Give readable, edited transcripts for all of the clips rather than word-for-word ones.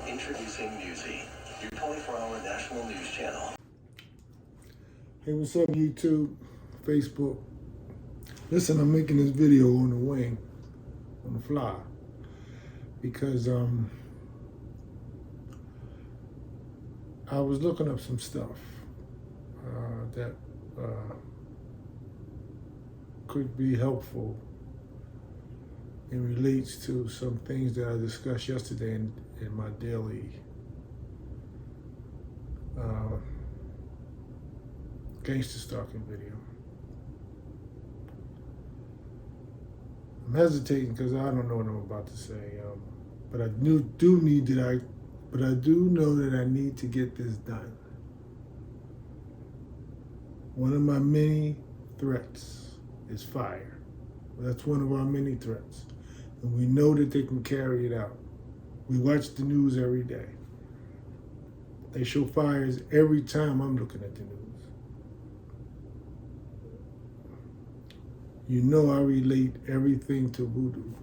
Introducing Newsy, your 24-hour national news channel. Hey, what's up, YouTube, Facebook? Listen, I'm making this video on the wing, on the fly, because I was looking up some stuff that could be helpful and relates to some things that I discussed yesterday in my daily gangster stalking video. I'm hesitating because I don't know what I'm about to say, but I do know that I need to get this done. One of my many threats is fire. That's one of our many threats. And we know that they can carry it out. We watch the news every day. They show fires every time I'm looking at the news. You know I relate everything to voodoo.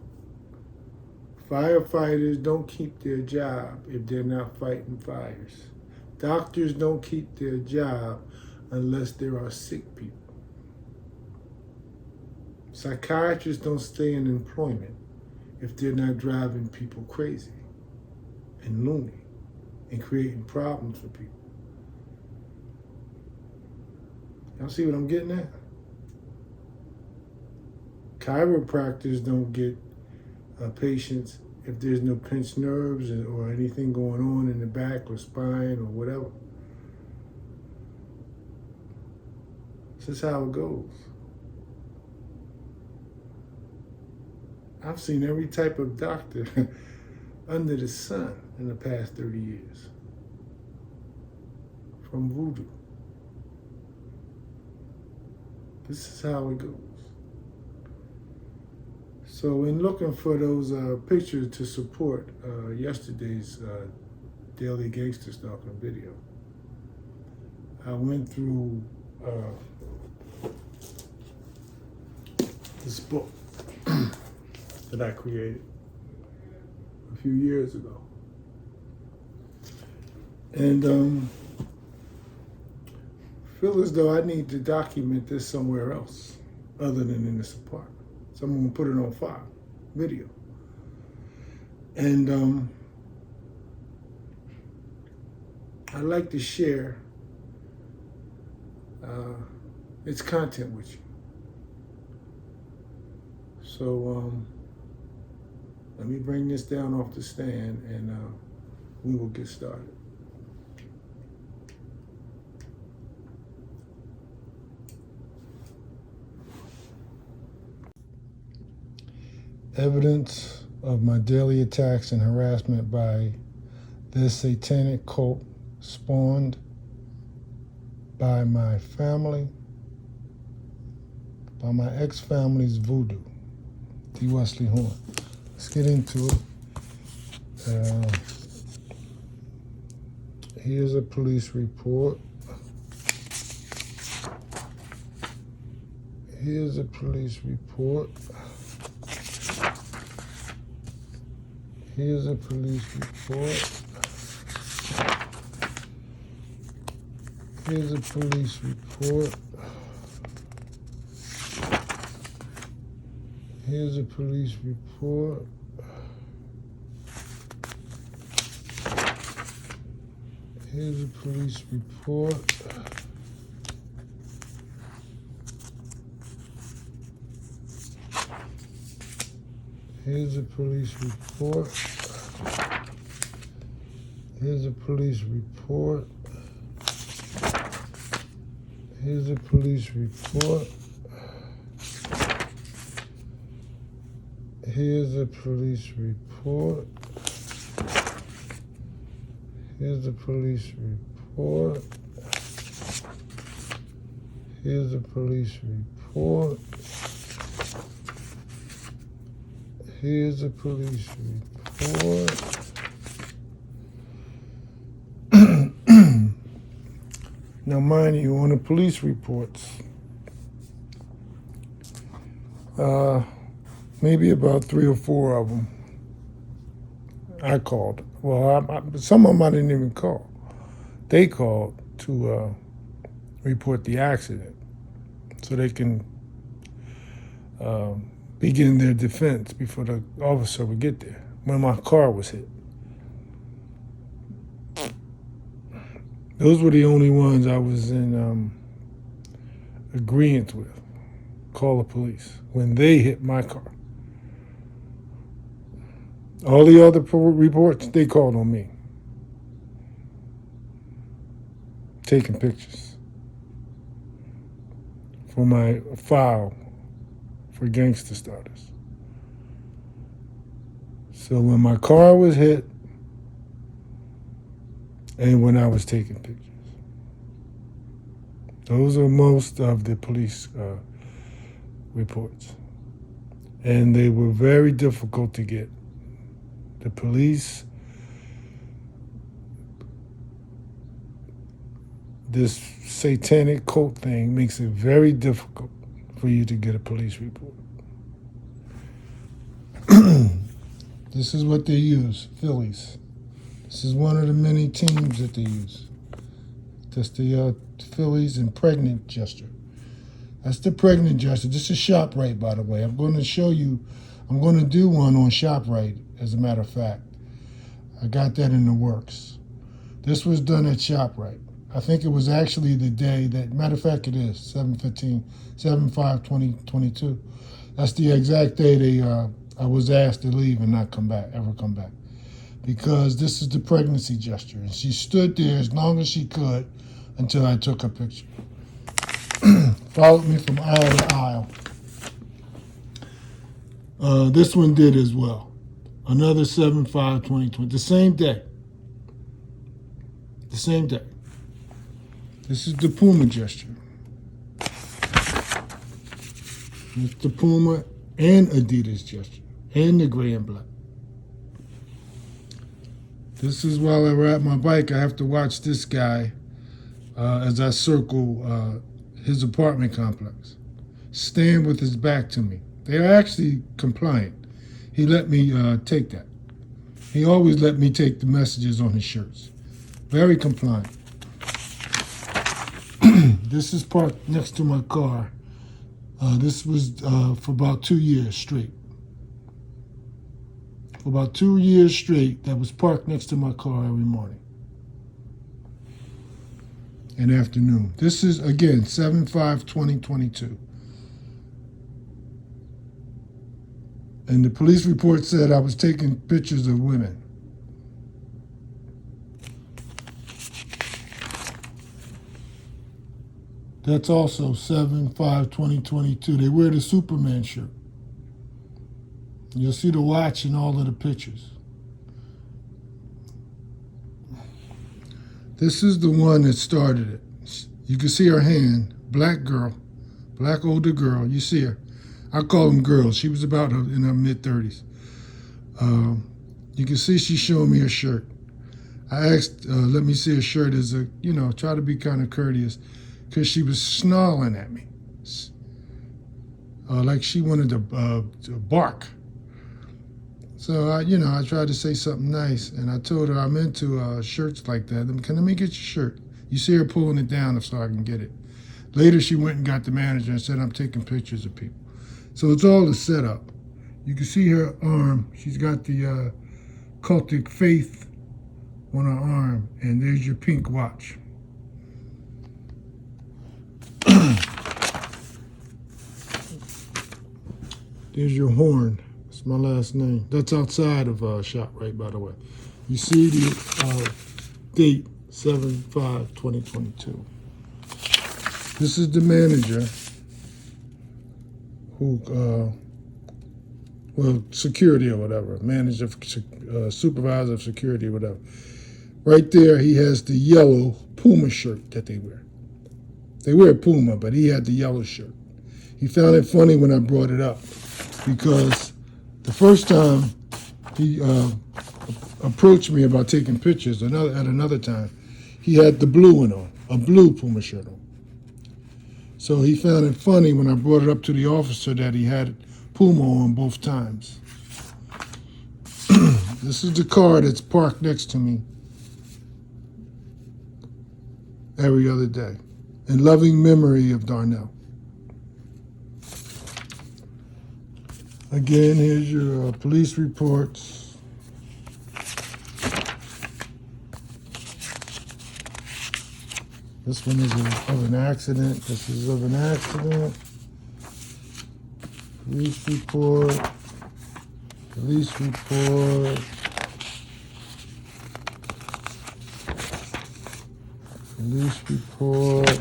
Firefighters don't keep their job if they're not fighting fires. Doctors don't keep their job unless there are sick people. Psychiatrists don't stay in employment if they're not driving people crazy and loony and creating problems for people. Y'all see what I'm getting at? Chiropractors don't get patients if there's no pinched nerves or anything going on in the back or spine or whatever. This is how it goes. I've seen every type of doctor under the sun in the past 30 years. From voodoo. This is how it goes. So in looking for those pictures to support yesterday's daily gangster stalking video, I went through this book that I created a few years ago. And feel as though I need to document this somewhere else other than in this apartment. So I'm gonna put it on file, video. And I'd like to share its content with you. So let me bring this down off the stand and we will get started. Evidence of my daily attacks and harassment by this satanic cult spawned by my family, by my ex-family's voodoo. T. Wesley Horn. Let's get into it. Here's a police report. Here's a police report. Here's a police report. Here's a police report. Here's a police report. Here's a police report. Here's a police report. Here's a police report. Here's a police report. Here's a police report. Here's a police report. Here's a police report. Here's a police report. Now, mind you, on the police reports, maybe about 3 or 4 of them, I called. Well, some of them I didn't even call. They called to report the accident so they can begin their defense before the officer would get there when my car was hit. Those were the only ones I was in agreement with. Call the police when they hit my car. All the other reports, they called on me. Taking pictures for my file for gangster starters. So when my car was hit and when I was taking pictures. Those are most of the police reports. And they were very difficult to get. The police, this satanic cult thing makes it very difficult for you to get a police report. This is what they use, Phillies. This is one of the many teams that they use. That's the Phillies and pregnant gesture. That's the pregnant gesture. This is ShopRite, by the way. I'm going to show you, I'm going to do one on ShopRite, as a matter of fact. I got that in the works. This was done at ShopRite. I think it was actually the day that, matter of fact, it is, 7/5/2022. That's the exact day I was asked to leave and not ever come back. Because this is the pregnancy gesture. And she stood there as long as she could until I took her picture. Followed me from aisle to aisle. This one did as well. Another 7/5/2020. The same day. The same day. This is the Puma gesture. It's the Puma and Adidas gesture. And the gray and black. This is while I ride my bike. I have to watch this guy as I circle his apartment complex. Stand with his back to me. They are actually compliant. He let me take that. He always let me take the messages on his shirts. Very compliant. This is parked next to my car. This was for about 2 years straight. For about 2 years straight, that was parked next to my car every morning and afternoon. This is, again, 7/5/2022. And the police report said I was taking pictures of women. That's also 7/5/2022. They wear the Superman shirt. You'll see the watch in all of the pictures. This is the one that started it. You can see her hand, black girl, black older girl. You see her. I call them girls. She was about in her mid-30s. You can see she's showing me her shirt. I asked, let me see her shirt as a, try to be kind of courteous, because she was snarling at me. Like she wanted to bark. So, I tried to say something nice, and I told her I'm into shirts like that. Can let me get your shirt? You see her pulling it down so I can get it. Later, she went and got the manager and said, I'm taking pictures of people. So it's all a setup. You can see her arm. She's got the cultic faith on her arm, and there's your pink watch. There's your horn. It's my last name. That's outside of ShopRite, by the way. You see the date, 7/5/2022. This is the manager who, security or whatever, manager, supervisor of security or whatever. Right there, he has the yellow Puma shirt that they wear. They wear Puma, but he had the yellow shirt. He found it funny when I brought it up because the first time he approached me about taking pictures, at another time, he had the blue one on, a blue Puma shirt on. So he found it funny when I brought it up to the officer that he had Puma on both times. This is the car that's parked next to me every other day. In loving memory of Darnell. Again, here's your police reports. This one is of an accident. This is of an accident. Police report. Police report. Police report.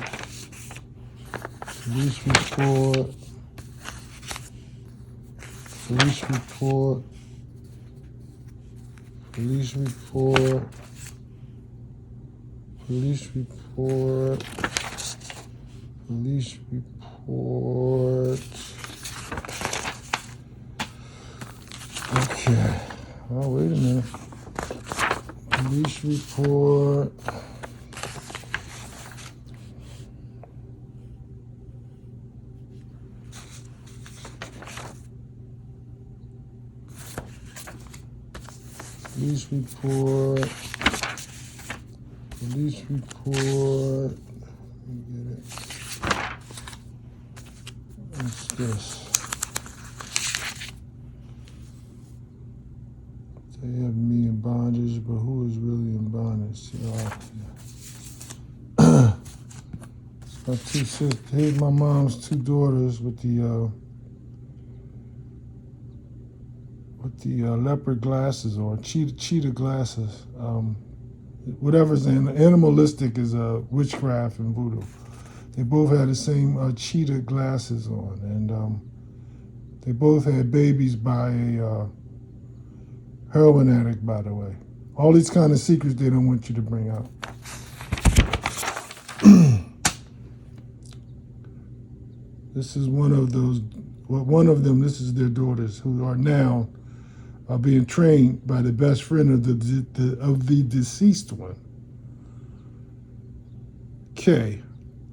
Police report. Police report. Police report. Police report. Police report. Okay. Oh, wait a minute. Police report. Police report. Police report. Let me get it. What's this? They have me in bondage, but who is really in bondage? My two sisters. Here's my mom's two daughters with the leopard glasses or cheetah glasses. Whatever's animalistic is witchcraft and voodoo. They both had the same cheetah glasses on, and they both had babies by a heroin addict, by the way. All these kind of secrets they don't want you to bring out. This is one of those. Well, one of them. This is their daughters who are now being trained by the best friend of the deceased one. Kay.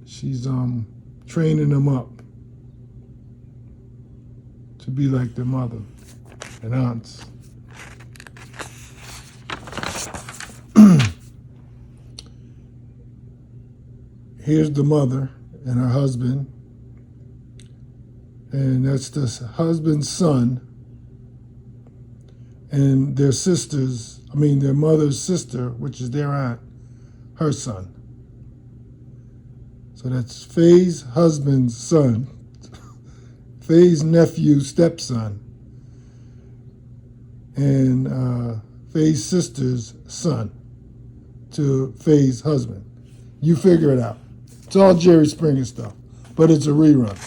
She's training them up to be like their mother and aunts. Here's the mother and her husband, and that's the husband's son. And their their mother's sister, which is their aunt, her son. So that's Faye's husband's son, Faye's nephew, stepson, and Faye's sister's son to Faye's husband. You figure it out. It's all Jerry Springer stuff, but it's a rerun.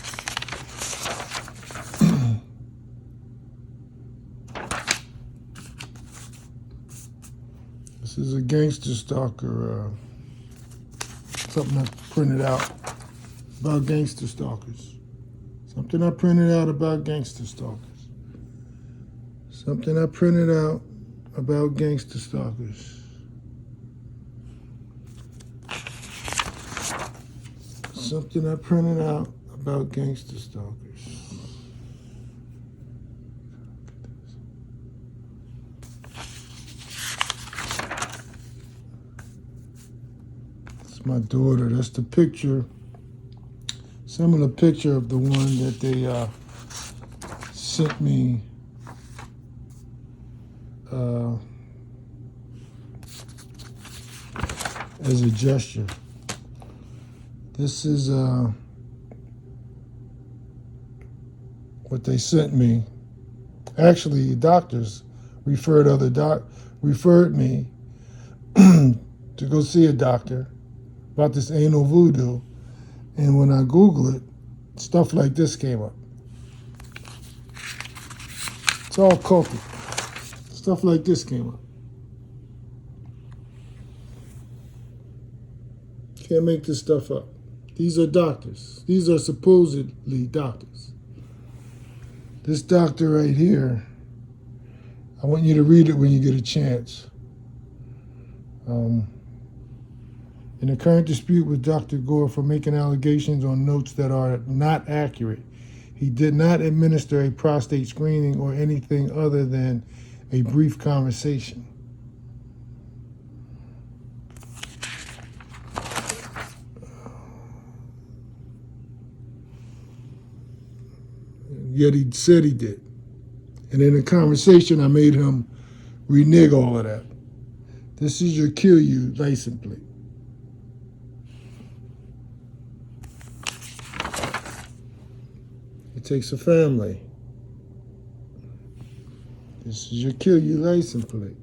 This is a gangster stalker, something I printed out about gangster stalkers. Something I printed out about gangster stalkers. Something I printed out about gangster stalkers. Something I printed out about gangster stalkers. My daughter, that's the picture, similar picture of the one that they sent me as a gesture. This is what they sent me. Actually, doctors referred me to go see a doctor about this anal voodoo, and when I Google it, stuff like this came up. It's all cultic. Stuff like this came up. Can't make this stuff up. These are doctors. These are supposedly doctors. This doctor right here, I want you to read it when you get a chance. In a current dispute with Dr. Gore for making allegations on notes that are not accurate, he did not administer a prostate screening or anything other than a brief conversation. Yet he said he did. And in the conversation, I made him renege all of that. This is your kill you license plate. It takes a family. This is your kill you license plate.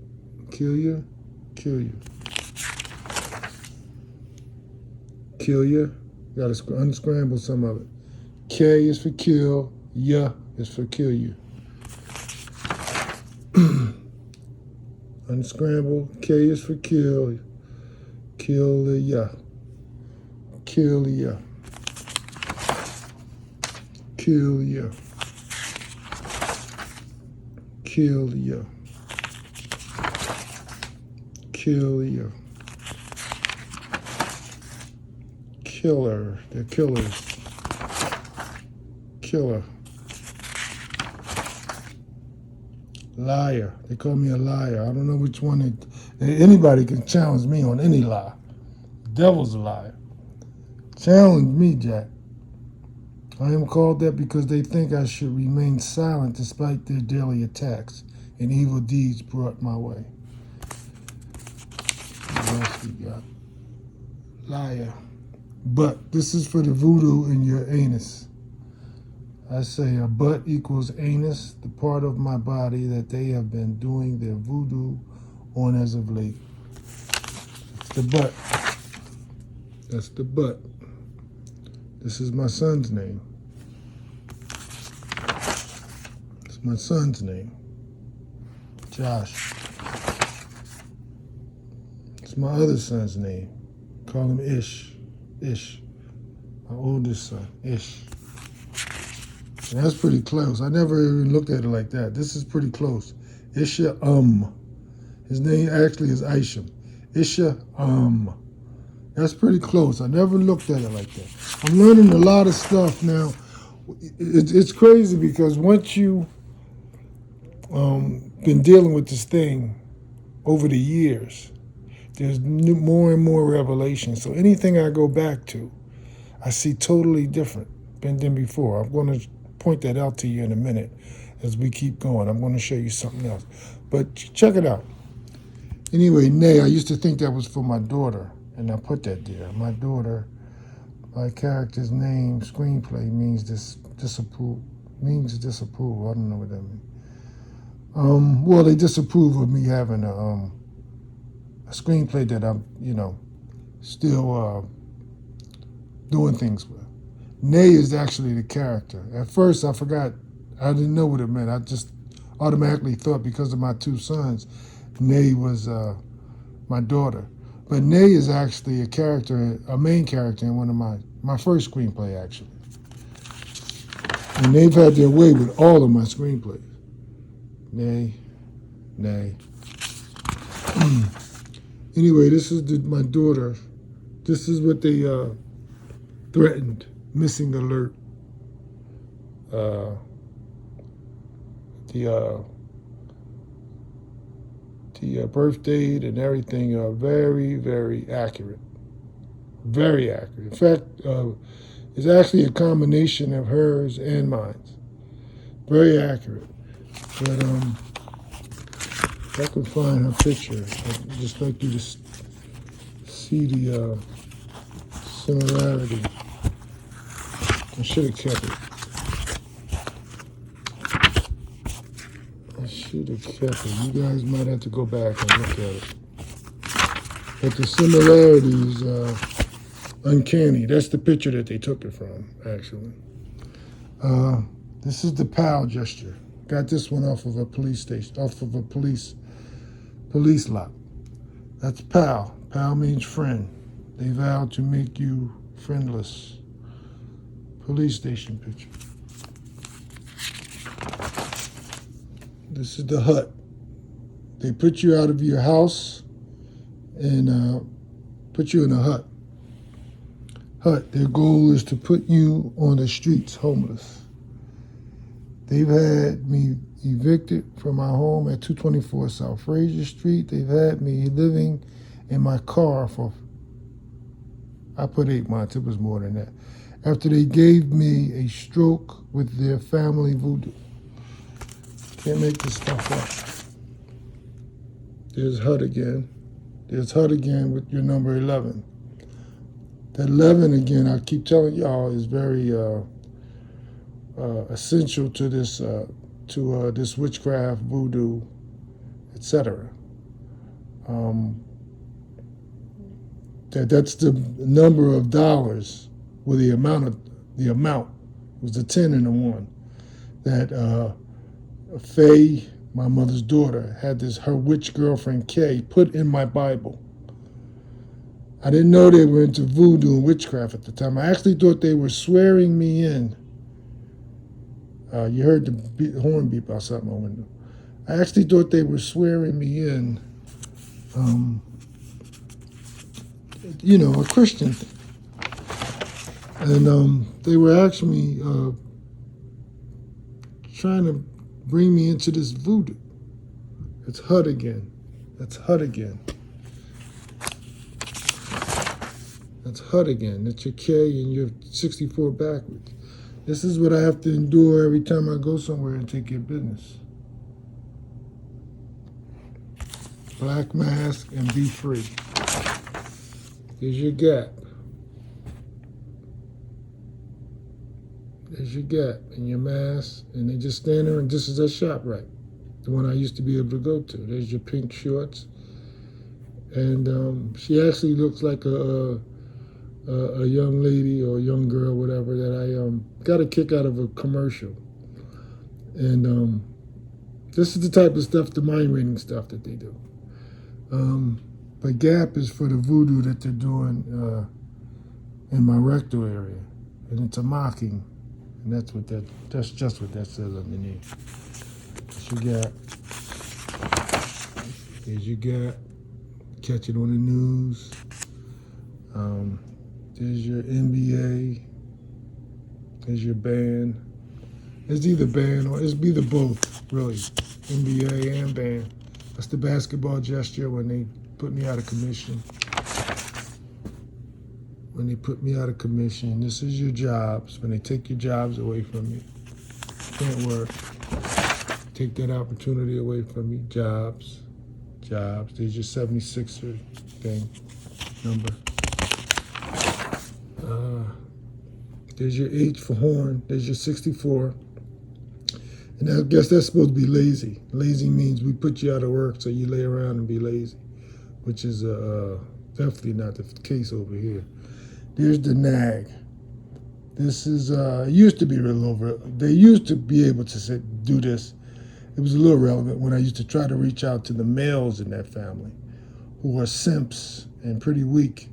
Kill you, kill you. Kill you. You gotta unscramble some of it. K is for kill, ya is for kill you. Unscramble, K is for kill, kill the ya. Kill the ya. Kill ya. Kill ya. Kill ya. Killer, they're killers. Killer. Liar, they call me a liar. I don't know which one. Anybody can challenge me on any lie. The devil's a liar. Challenge me, Jack. I am called that because they think I should remain silent despite their daily attacks and evil deeds brought my way. What else we got? Liar. But this is for the voodoo in your anus. I say a butt equals anus, the part of my body that they have been doing their voodoo on as of late. It's the butt. That's the butt. This is my son's name. It's my son's name. Josh. It's my other son's name. Call him Ish. Ish. My oldest son, Ish. And that's pretty close. I never even looked at it like that. This is pretty close. Isha His name actually is Isham. Isha That's pretty close. I never looked at it like that. I'm learning a lot of stuff now. It's crazy because once you been dealing with this thing over the years, there's more and more revelation. So anything I go back to, I see totally different than before. I'm going to point that out to you in a minute as we keep going. I'm going to show you something else. But check it out. Anyway, Nay, I used to think that was for my daughter, and I put that there. My daughter, my character's name, screenplay, means disapprove. Means disapprove. I don't know what that means. Well, they disapprove of me having a screenplay that I'm, still doing things with. Nay is actually the character. At first, I forgot. I didn't know what it meant. I just automatically thought because of my two sons, Nay was my daughter. But Nay is actually a main character in one of my first screenplay, actually. And they've had their way with all of my screenplays. Nay. Anyway, this is my daughter. This is what they threatened. Missing alert. The birth date and everything are very, very accurate. Very accurate. In fact, it's actually a combination of hers and mine. Very accurate. But if I can find her picture, I'd just like you to see the similarity. I should have kept it. You guys might have to go back and look at it. But the similarities uncanny. That's the picture that they took it from, actually. This is the POW gesture. Got this one off of a police station, off of a police lot. That's POW. POW means friend. They vow to make you friendless. Police station picture. This is the hut. They put you out of your house and put you in a hut. Their goal is to put you on the streets, homeless. They've had me evicted from my home at 224 South Fraser Street. They've had me living in my car for, I put 8 months, it was more than that, after they gave me a stroke with their family voodoo. Can't make this stuff up. There's HUD again. There's HUD again with your number 11. That 11 again, I keep telling y'all, is very essential to this this witchcraft, voodoo, etc. That's the number of dollars, with the amount was the 10 and the 1 that Faye, my mother's daughter, had her witch girlfriend Kay put in my Bible. I didn't know they were into voodoo and witchcraft at the time. I actually thought they were swearing me in. You heard the horn beep outside my window. I actually thought they were swearing me in, a Christian thing. And they were actually trying to bring me into this voodoo. It's HUD again. That's HUD again. That's HUD again. That's your K and your 64 backwards. This is what I have to endure every time I go somewhere and take your business. Black mask and be free. There's your gap. There's your gap and your mask, and they just stand there, and this is that shop, right? The one I used to be able to go to. There's your pink shorts. And she actually looks like a young lady or a young girl, whatever, that I got a kick out of a commercial. And this is the type of stuff, the mind reading stuff that they do. But Gap is for the voodoo that they're doing in my rectal area, and it's a mocking, and that's just what that says underneath. That's your Gap. Here's your Gap. Catch it on the news. There's your NBA. There's your band. It's either band or it's either both, really. NBA and band. That's the basketball gesture when they put me out of commission. When they put me out of commission. This is your jobs. When they take your jobs away from you. Can't work. Take that opportunity away from you. Jobs. There's your 76er thing. Number. There's your H for horn. There's your 64. And I guess that's supposed to be lazy. Lazy means we put you out of work so you lay around and be lazy, which is definitely not the case over here. There's the nag. This is, used to be real over. They used to be able to do this. It was a little relevant when I used to try to reach out to the males in that family who are simps and pretty weak.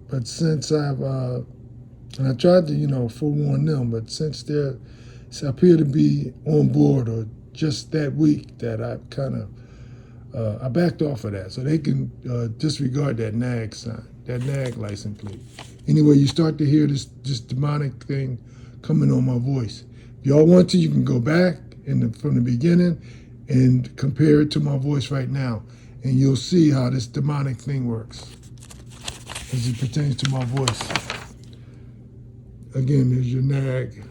But since I've, and I tried to, forewarn them, but since they appear to be on board or just that weak, that I kind of, I backed off of that. So they can disregard that nag sign, that nag license plate. Anyway, you start to hear this demonic thing coming on my voice. If y'all want to, you can go back from the beginning and compare it to my voice right now, and you'll see how this demonic thing works as it pertains to my voice. Again, there's your nag.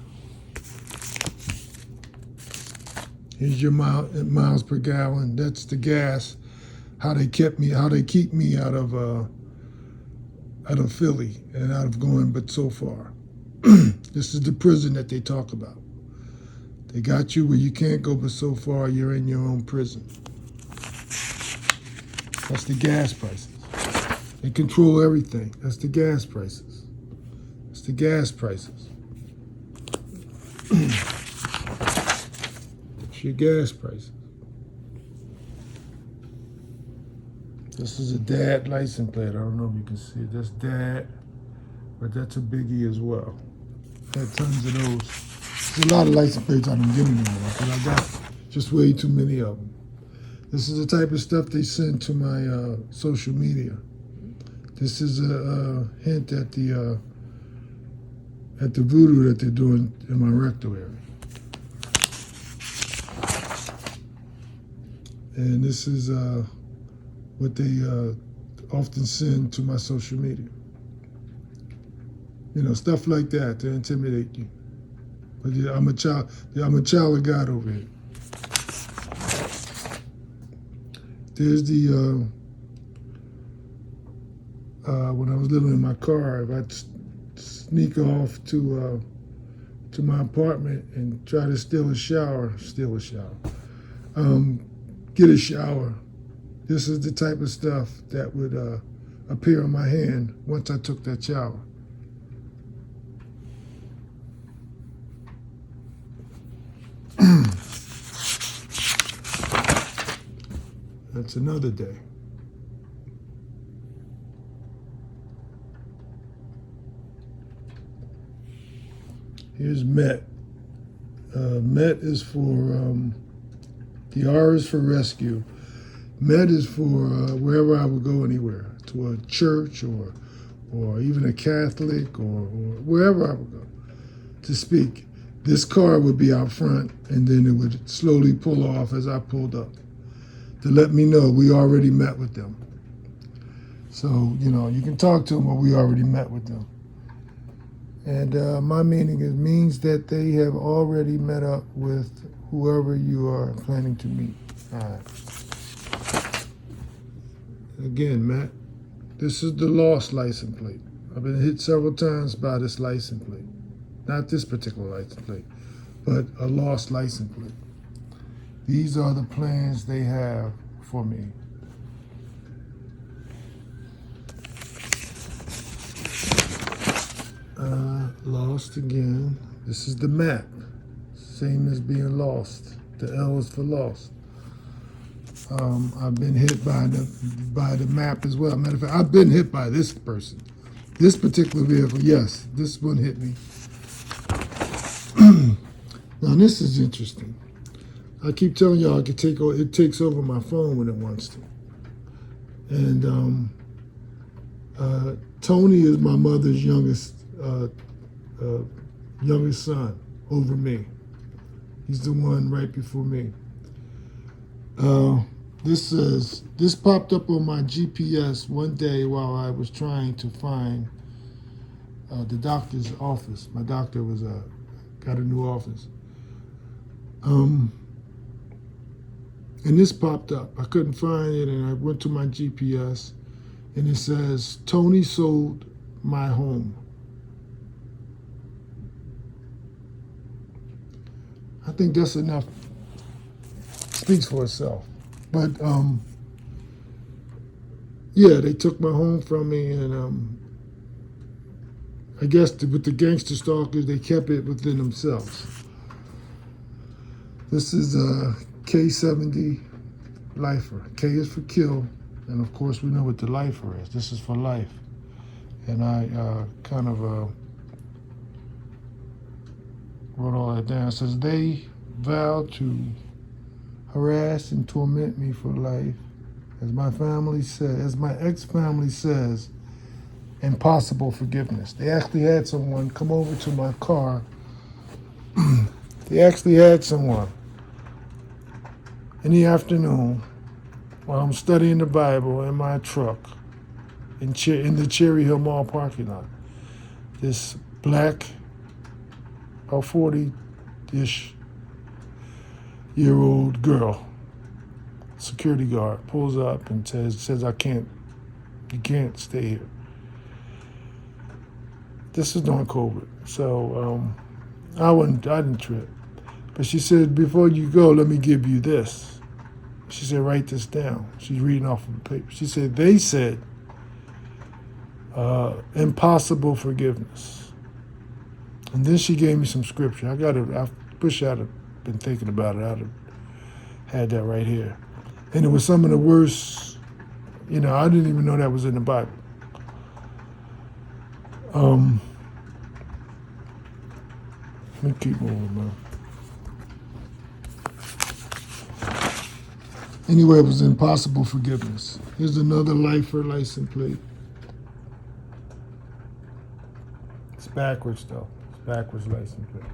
Here's your miles per gallon. That's the gas. How they keep me out of Philly and out of going but so far. This is the prison that they talk about. They got you where you can't go but so far. You're in your own prison. That's the gas prices. They control everything. That's the gas prices. It's the gas prices. It's your gas prices. This is a dad license plate. I don't know if you can see it. That's dad, but that's a biggie as well. Had tons of those. There's a lot of license plates I don't get anymore because I got just way too many of them. This is the type of stuff they send to my social media. This is a hint at the voodoo that they're doing in my rectal area. And this is what they often send to my social media. You know, stuff like that to intimidate you. But yeah, I'm a child of God over here. There's the when I was living in my car, if I'd sneak off to my apartment and try to steal a shower, get a shower. This is the type of stuff that would appear on my hand once I took that shower. That's another day. Here's Met. Met is for, the R is for rescue. Met is for wherever I would go anywhere, to a church or even a Catholic or wherever I would go to speak. This car would be out front and then it would slowly pull off as I pulled up to let me know we already met with them. So, you know, you can talk to them or we already met with them. And my meaning means that they have already met up with whoever you are planning to meet. All right. Again, Matt, this is the lost license plate. I've been hit several times by this license plate. Not this particular license plate, but a lost license plate. These are the plans they have for me. Lost again. This is the map. Same as being lost. The L is for lost. I've been hit by the map as well. Matter of fact, I've been hit by this person. This particular vehicle, yes, this one hit me. Now this is interesting. I keep telling y'all it takes over my phone when it wants to. And Tony is my mother's youngest son over me. He's the one right before me. This popped up on my GPS one day while I was trying to find the doctor's office. My doctor was got a new office. And this popped up. I couldn't find it, and I went to my GPS, and it says, Tony sold my home. I think that's enough. Speaks for itself. But, yeah, they took my home from me, and I guess with the gangster stalkers, they kept it within themselves. This is a K70 lifer. K is for kill, and of course we know what the lifer is. This is for life. And I kind of wrote all that down. It says, they vow to harass and torment me for life. As my family says, as my ex-family says, impossible forgiveness. They actually had someone come over to my car. They actually had someone in the afternoon while I'm studying the Bible in my truck in the Cherry Hill Mall parking lot. This black, about 40-ish year-old girl, security guard, pulls up and says, you can't stay here. This is during COVID, so I didn't trip. But she said, before you go, let me give you this. She said, write this down. She's reading off of the paper. She said, they said, impossible forgiveness. And then she gave me some scripture. I wish I'd have been thinking about it. I'd have had that right here. And it was some of the worst, I didn't even know that was in the Bible. Let me keep moving, man. Anyway, it was impossible forgiveness. Here's another lifer license plate. It's backwards, though. It's backwards license plate.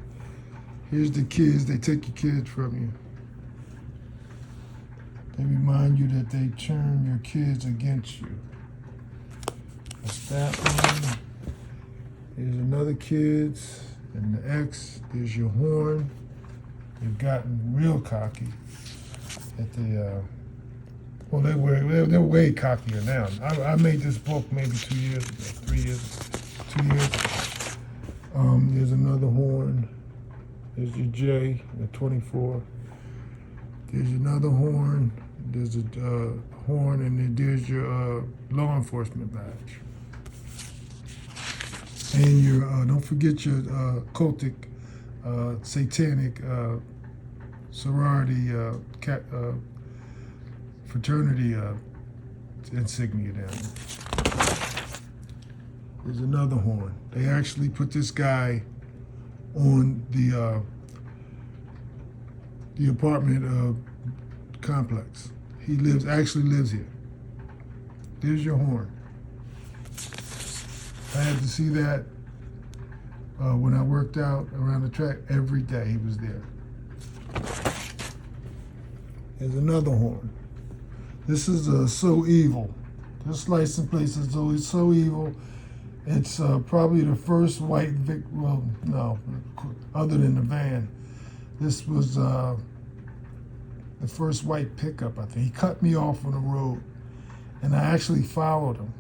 Here's the kids. They take your kids from you. They remind you that they turn your kids against you. That's that one. Here's another kids and the X. There's your horn. They've gotten real cocky at the. Well, they're way cockier now. I made this book maybe 2 years ago, 3 years, 2 years ago. There's another horn. There's your J, the 24. There's another horn. There's a horn, and then there's your law enforcement badge. And your don't forget your cultic, satanic sorority fraternity insignia down there. There's another horn. They actually put this guy on the apartment complex. He actually lives here. There's your horn. I had to see that when I worked out around the track. Every day he was there. There's another horn. This is so evil. This license plate is always so evil. It's probably the first white well, no, other than the van. This was the first white pickup, I think. He cut me off on the road, and I actually followed him.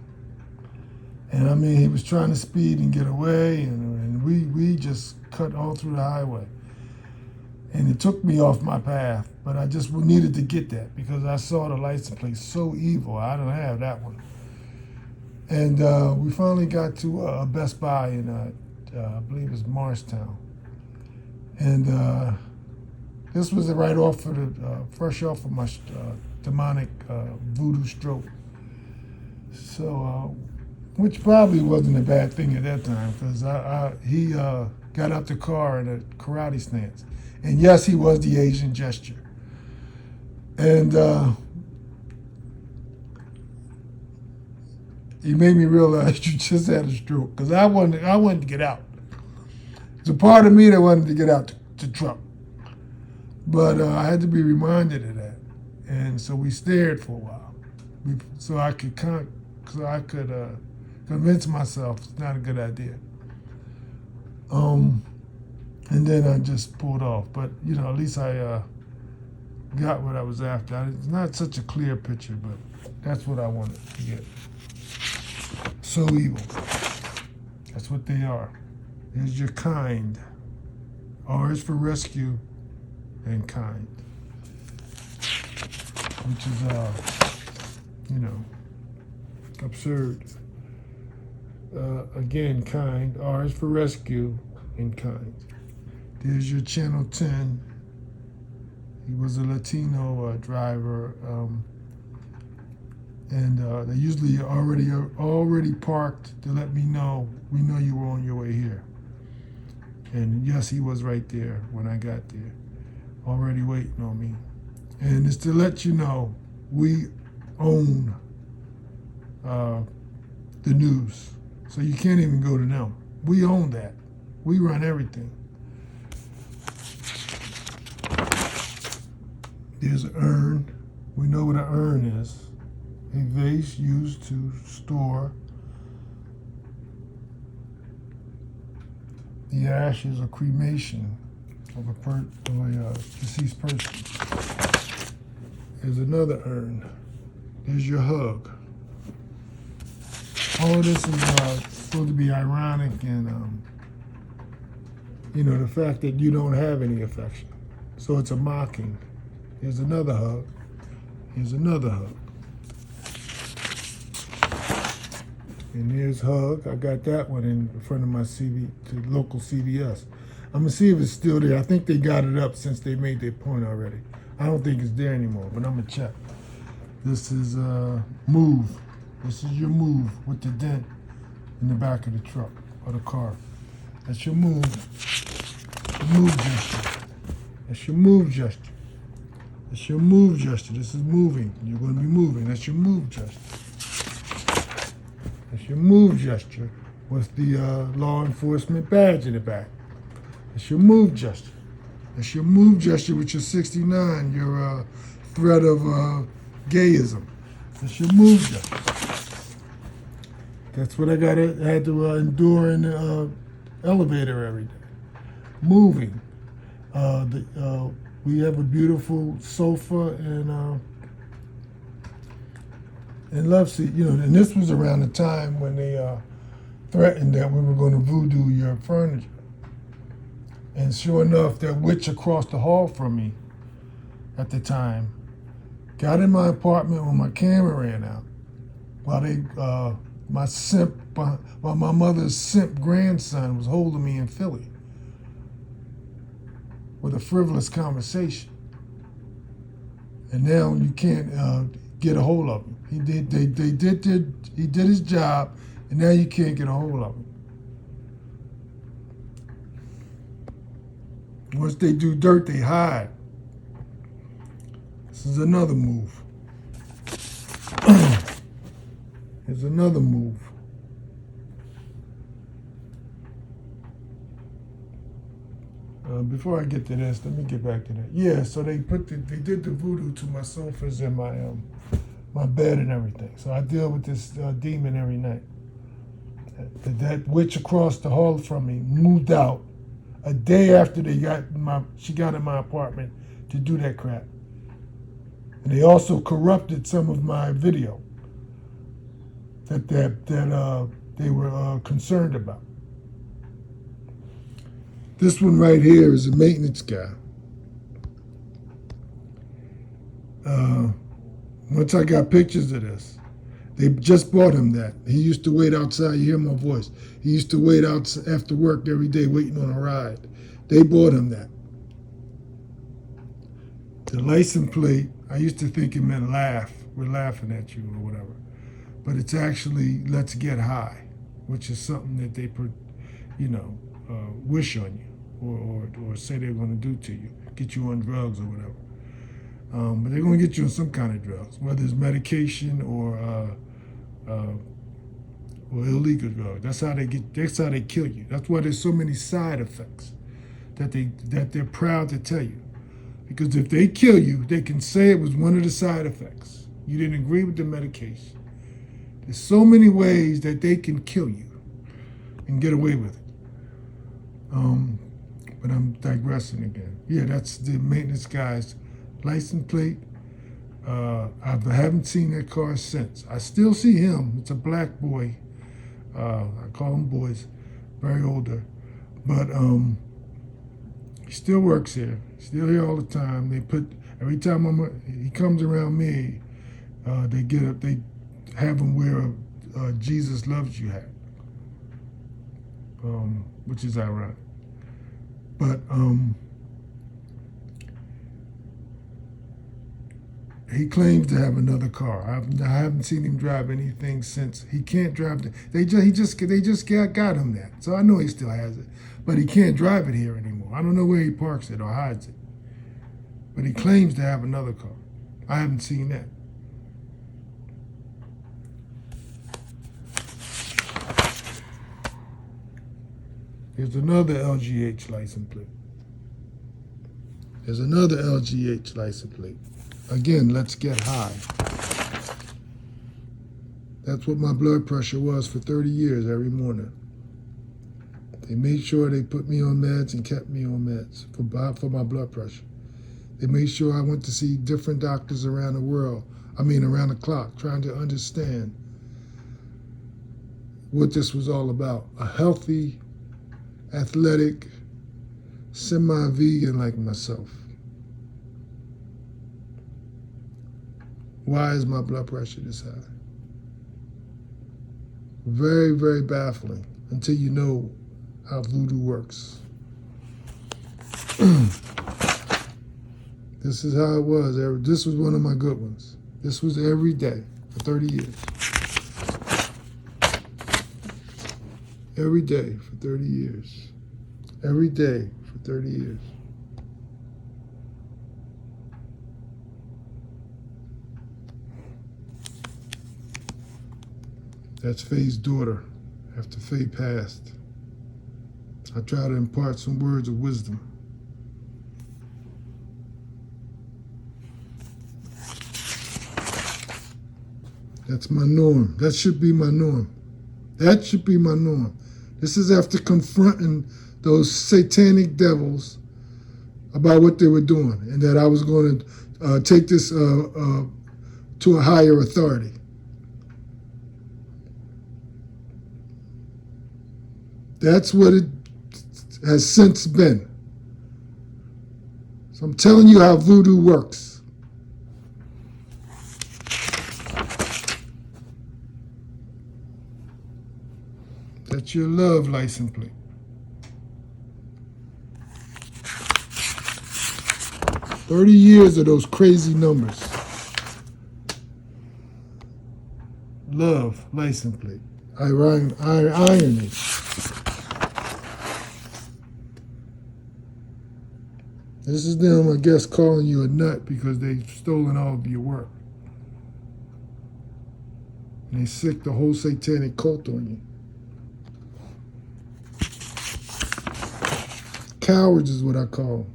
And I mean, he was trying to speed and get away, and we just cut all through the highway. And it took me off my path, but I just needed to get that because I saw the license plate so evil. I don't have that one. And we finally got to a Best Buy in, I believe it was Morristown. And this was right off of the, fresh off of my demonic voodoo stroke. So, which probably wasn't a bad thing at that time because he got out the car in a karate stance. And yes, he was the Asian gesture. And he made me realize you just had a stroke because I wanted to get out. There's a part of me that wanted to get out the truck. But I had to be reminded of that. And so we stared for a while. So I could convince myself it's not a good idea. And then I just pulled off. But, you know, at least I got what I was after. It's not such a clear picture, but that's what I wanted to get. So evil. That's what they are. There's your kind. R is for rescue and kind. Which is, absurd. Again, kind. R is for rescue and kind. There's your channel 10. He was a Latino driver, and they usually already parked to let me know, we know you were on your way here. And yes, he was right there when I got there, already waiting on me. And it's to let you know we own the news. So you can't even go to them. We own that. We run everything. There's an urn. We know what an urn is. A vase used to store the ashes of cremation of a deceased person. There's another urn. There's your hug. All of this is supposed to be ironic and, the fact that you don't have any affection. So it's a mocking. Here's another hug. Here's another hug. And here's hug. I got that one in front of my the local CVS. I'm gonna see if it's still there. I think they got it up since they made their point already. I don't think it's there anymore, but I'm gonna check. This is move. This is your move with the dent in the back of the truck or the car. That's your move. Move gesture. That's your move gesture. That's your move gesture. This is moving. You're going to be moving. That's your move gesture. That's your move gesture with the law enforcement badge in the back. That's your move gesture. That's your move gesture with your 69, your threat of gayism. So she moved them. That's what I had to endure in the elevator every day. Moving. We have a beautiful sofa and love seat. And this was around the time when they threatened that we were going to voodoo your furniture. And sure enough, that witch across the hall from me at the time got in my apartment when my camera ran out. While my mother's simp grandson was holding me in Philly with a frivolous conversation. And now you can't get a hold of him. He did his job, and now you can't get a hold of him. Once they do dirt, they hide. This is another move. Here's another move. Before I get to this, let me get back to that. Yeah, so they did the voodoo to my sofas and my bed and everything. So I deal with this demon every night. That witch across the hall from me moved out a day after she got in my apartment to do that crap. And they also corrupted some of my video that they were concerned about. This one right here is a maintenance guy. Once I got pictures of this, they just bought him that. He used to wait outside. You hear my voice. He used to wait out after work every day waiting on a ride. They bought him that. The license plate, I used to think it meant laugh. We're laughing at you or whatever. But it's actually let's get high, which is something that they wish on you or say they're going to do to you, get you on drugs or whatever. But they're going to get you on some kind of drugs, whether it's medication or illegal drugs. That's how they kill you. That's why there's so many side effects that they're proud to tell you. Because if they kill you, they can say it was one of the side effects. You didn't agree with the medication. There's so many ways that they can kill you and get away with it. But I'm digressing again. Yeah, that's the maintenance guy's license plate. I haven't seen that car since. I still see him. It's a black boy. I call them boys, very older. But he still works here. Still here all the time. Every time he comes around me, they have him wear a Jesus Loves You hat, which is ironic. But he claims to have another car. I haven't seen him drive anything since. He can't drive. They just got him that. So I know he still has it, but he can't drive it here anymore. I don't know where he parks it or hides it. But he claims to have another car. I haven't seen that. Here's another LGH license plate. There's another LGH license plate. Again, let's get high. That's what my blood pressure was for 30 years every morning. They made sure they put me on meds and kept me on meds for my blood pressure. They made sure I went to see different doctors around the clock, trying to understand what this was all about. A healthy, athletic, semi-vegan like myself. Why is my blood pressure this high? Very, very baffling until you know how voodoo works. This is how it was. This was one of my good ones. This was every day for 30 years. Every day for 30 years. Every day for 30 years. That's Faye's daughter after Faye passed. I try to impart some words of wisdom. That's my norm. That should be my norm. That should be my norm. This is after confronting those satanic devils about what they were doing, and that I was going to take this to a higher authority. That's what it has since been. So I'm telling you how voodoo works. That's your love license plate. 30 years of those crazy numbers. Love license plate. Irony. This is them, I guess, calling you a nut because they've stolen all of your work. And they sick the whole satanic cult on you. Cowards is what I call them.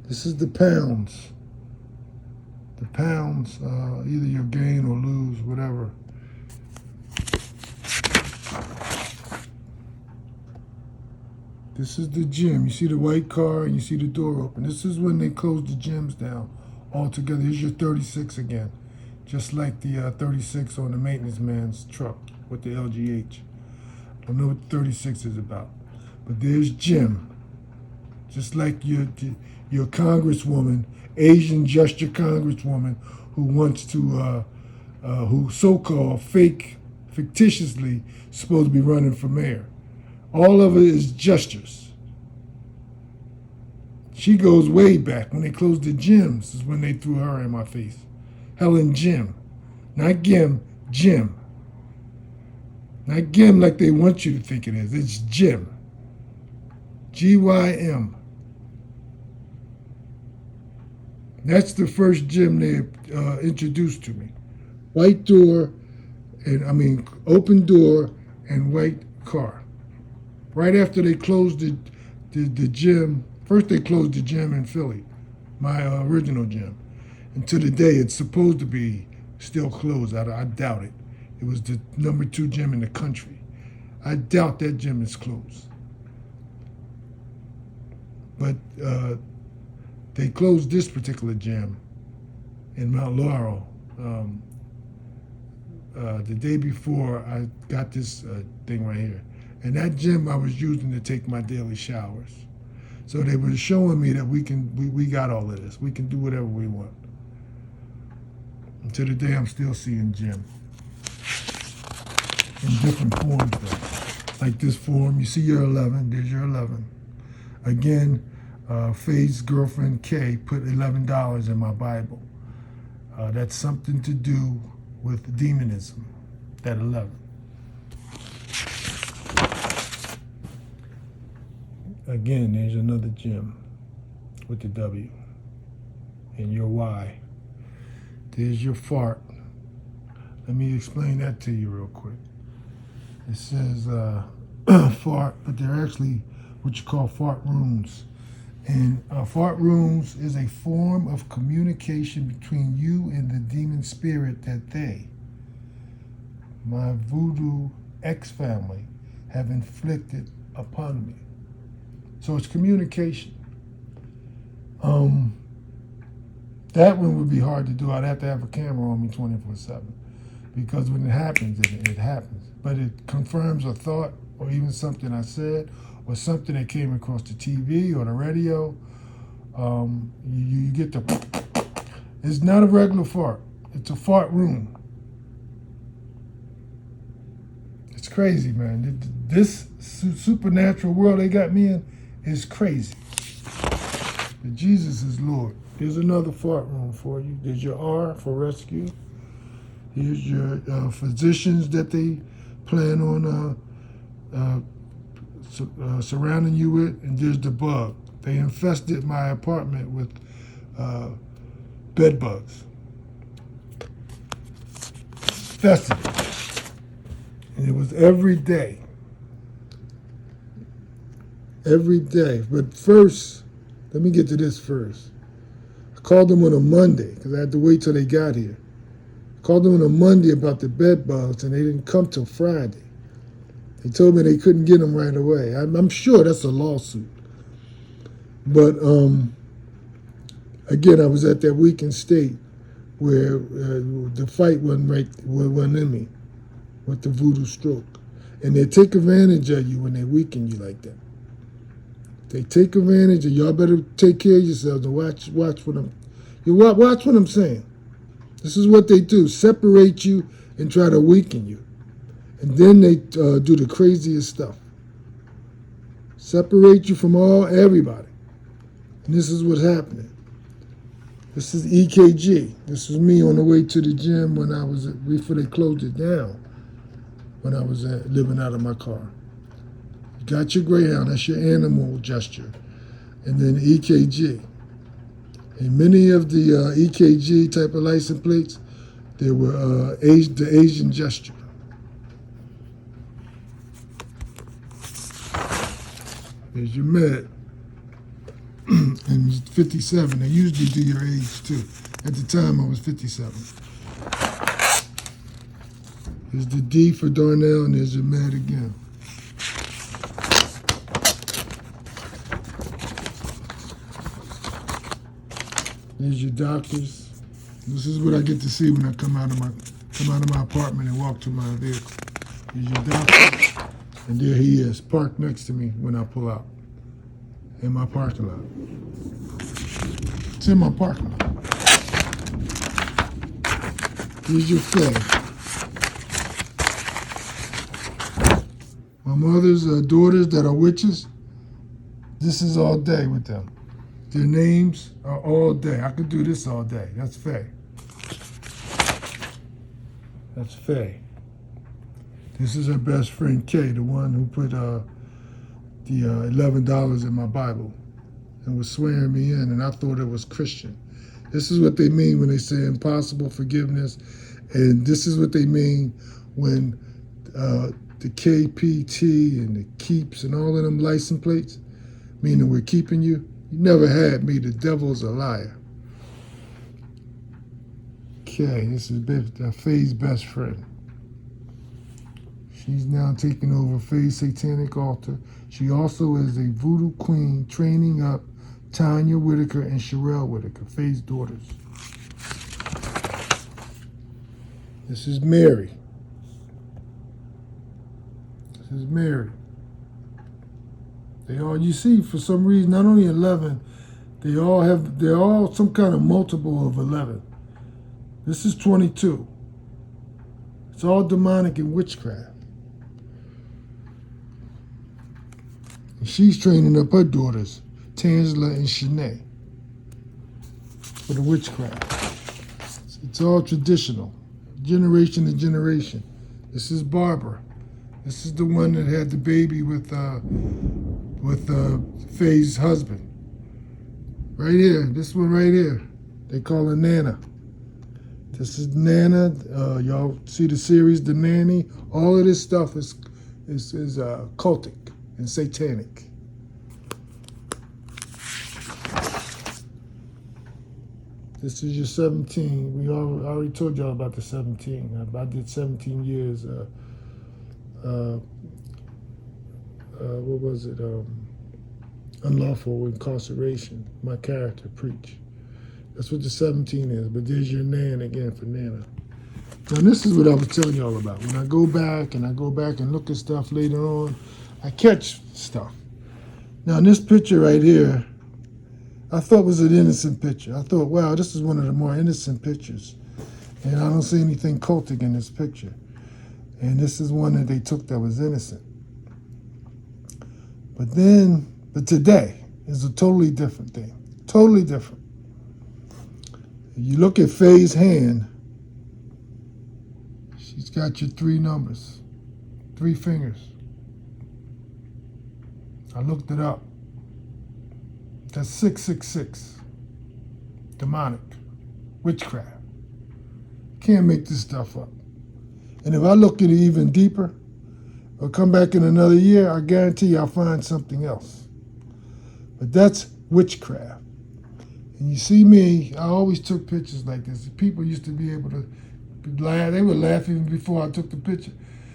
This is the pounds. The pounds, either you gain or lose, whatever. This is the gym. You see the white car and you see the door open. This is when they close the gyms down altogether. Here's your 36 again. Just like the 36 on the maintenance man's truck with the LGH. I don't know what 36 is about. But there's Jim. Just like your congresswoman, Asian gesture congresswoman, who wants to, who so-called fictitiously supposed to be running for mayor. All of it is gestures. She goes way back. When they closed the gyms is when they threw her in my face. Helen Jim. Not Gim, Jim. Not Gim like they want you to think it is. It's Jim. G-Y-M. That's the first gym they introduced to me. White door, open door and white car. Right after they closed the gym, first they closed the gym in Philly, my original gym. And to the day, it's supposed to be still closed. I doubt it. It was the number 2 gym in the country. I doubt that gym is closed. But they closed this particular gym in Mount Laurel the day before I got this thing right here. And that gym I was using to take my daily showers. So they were showing me that we got all of this. We can do whatever we want. And to the day I'm still seeing Jim. In different forms though. Like this form, you see your 11, there's your 11. Again, Faye's girlfriend Kay put $11 in my Bible. That's something to do with demonism, that 11. Again, there's another gym with the W and your Y. There's your fart. Let me explain that to you real quick. It says fart, but they're actually what you call fart rooms. And fart rooms is a form of communication between you and the demon spirit that they, my voodoo ex-family, have inflicted upon me. So it's communication. That one would be hard to do. I'd have to have a camera on me 24/7 because when it happens, it happens. But it confirms a thought or even something I said or something that came across the TV or the radio. You get the. It's not a regular fart. It's a fart room. It's crazy, man. This supernatural world they got me in is crazy. But Jesus is Lord. There's another fart room for you. There's your R for rescue. Here's your physicians that they plan on surrounding you with. And there's the bug. They infested my apartment with bed bugs. Infested. And it was every day. Every day. But first, let me get to this first. I called them on a Monday because I had to wait till they got here. Called them on a Monday about the bed bugs, and they didn't come till Friday. They told me they couldn't get them right away. I'm sure that's a lawsuit. But again, I was at that weakened state where the fight wasn't in me with the voodoo stroke. And they take advantage of you when they weaken you like that. They take advantage of y'all. Better take care of yourselves and watch what watch what I'm saying. This is what they do: separate you and try to weaken you, and then they do the craziest stuff. Separate you from everybody, and this is what's happening. This is EKG. This was me on the way to the gym when I was before they closed it down. When I was living out of my car. You got your Greyhound, that's your animal gesture. And then EKG. And many of the EKG type of license plates, they were the Asian gesture. There's your med. And it's 57. They usually do your age too. At the time, I was 57. There's the D for Darnell, and there's your med again. There's your doctors. This is what I get to see when I come out of my apartment and walk to my vehicle. There's your doctor, and there he is, parked next to me when I pull out in my parking lot. It's in my parking lot. Here's your Faye. My mother's daughters that are witches, this is all day with them. Their names are all day. I could do this all day. That's Faye. That's Faye. This is her best friend, Kay, the one who put the $11 in my Bible and was swearing me in, and I thought it was Christian. This is what they mean when they say impossible forgiveness, and this is what they mean when the KPT and the keeps and all of them license plates, meaning we're keeping you. You never had me. The devil's a liar. Okay, this is Faye's best friend. She's now taking over Faye's satanic altar. She also is a voodoo queen training up Tanya Whitaker and Sherelle Whitaker, Faye's daughters. This is Mary. This is Mary. They all, you see, for some reason, not only 11, they're all some kind of multiple of 11. This is 22. It's all demonic and witchcraft. And she's training up her daughters, Tangela and Shanae, for the witchcraft. It's all traditional, generation to generation. This is Barbara. This is the one that had the baby with Faye's husband. Right here, this one right here. They call her Nana. This is Nana. Y'all see the series, The Nanny? All of this stuff is cultic and satanic. This is your 17. I already told y'all about the 17. I did 17 years. What was it? Unlawful incarceration. My character, Preach. That's what the 17 is. But there's your Nan again for Nana. Now this is what I was telling y'all about. When I go back and look at stuff later on, I catch stuff. Now in this picture right here, I thought was an innocent picture. I thought, wow, this is one of the more innocent pictures. And I don't see anything cultic in this picture. And this is one that they took that was innocent. But today is a totally different thing. Totally different. If you look at Faye's hand, she's got your 3 numbers, 3 fingers. I looked it up. That's 666. Demonic. Witchcraft. Can't make this stuff up. And if I look at it even deeper, or come back in another year, I guarantee you I'll find something else. But that's witchcraft. And you see me, I always took pictures like this. People used to be able to They would laugh even before I took the picture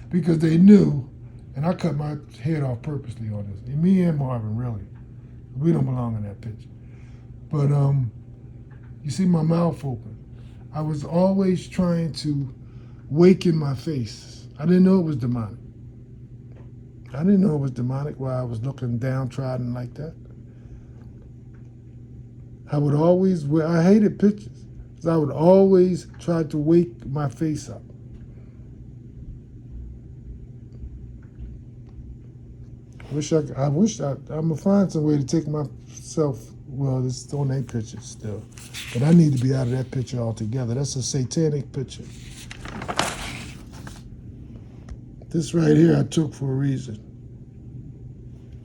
because they knew, and I cut my head off purposely on this. And me and Marvin, really. We don't belong in that picture. But you see my mouth open. I was always trying to waken my face. I didn't know it was demonic. I didn't know it was demonic while I was looking downtrodden like that. I hated pictures. So I would always try to wake my face up. I'm gonna find some way to take myself, well, it's on that picture still, but I need to be out of that picture altogether. That's a satanic picture. This right here I took for a reason,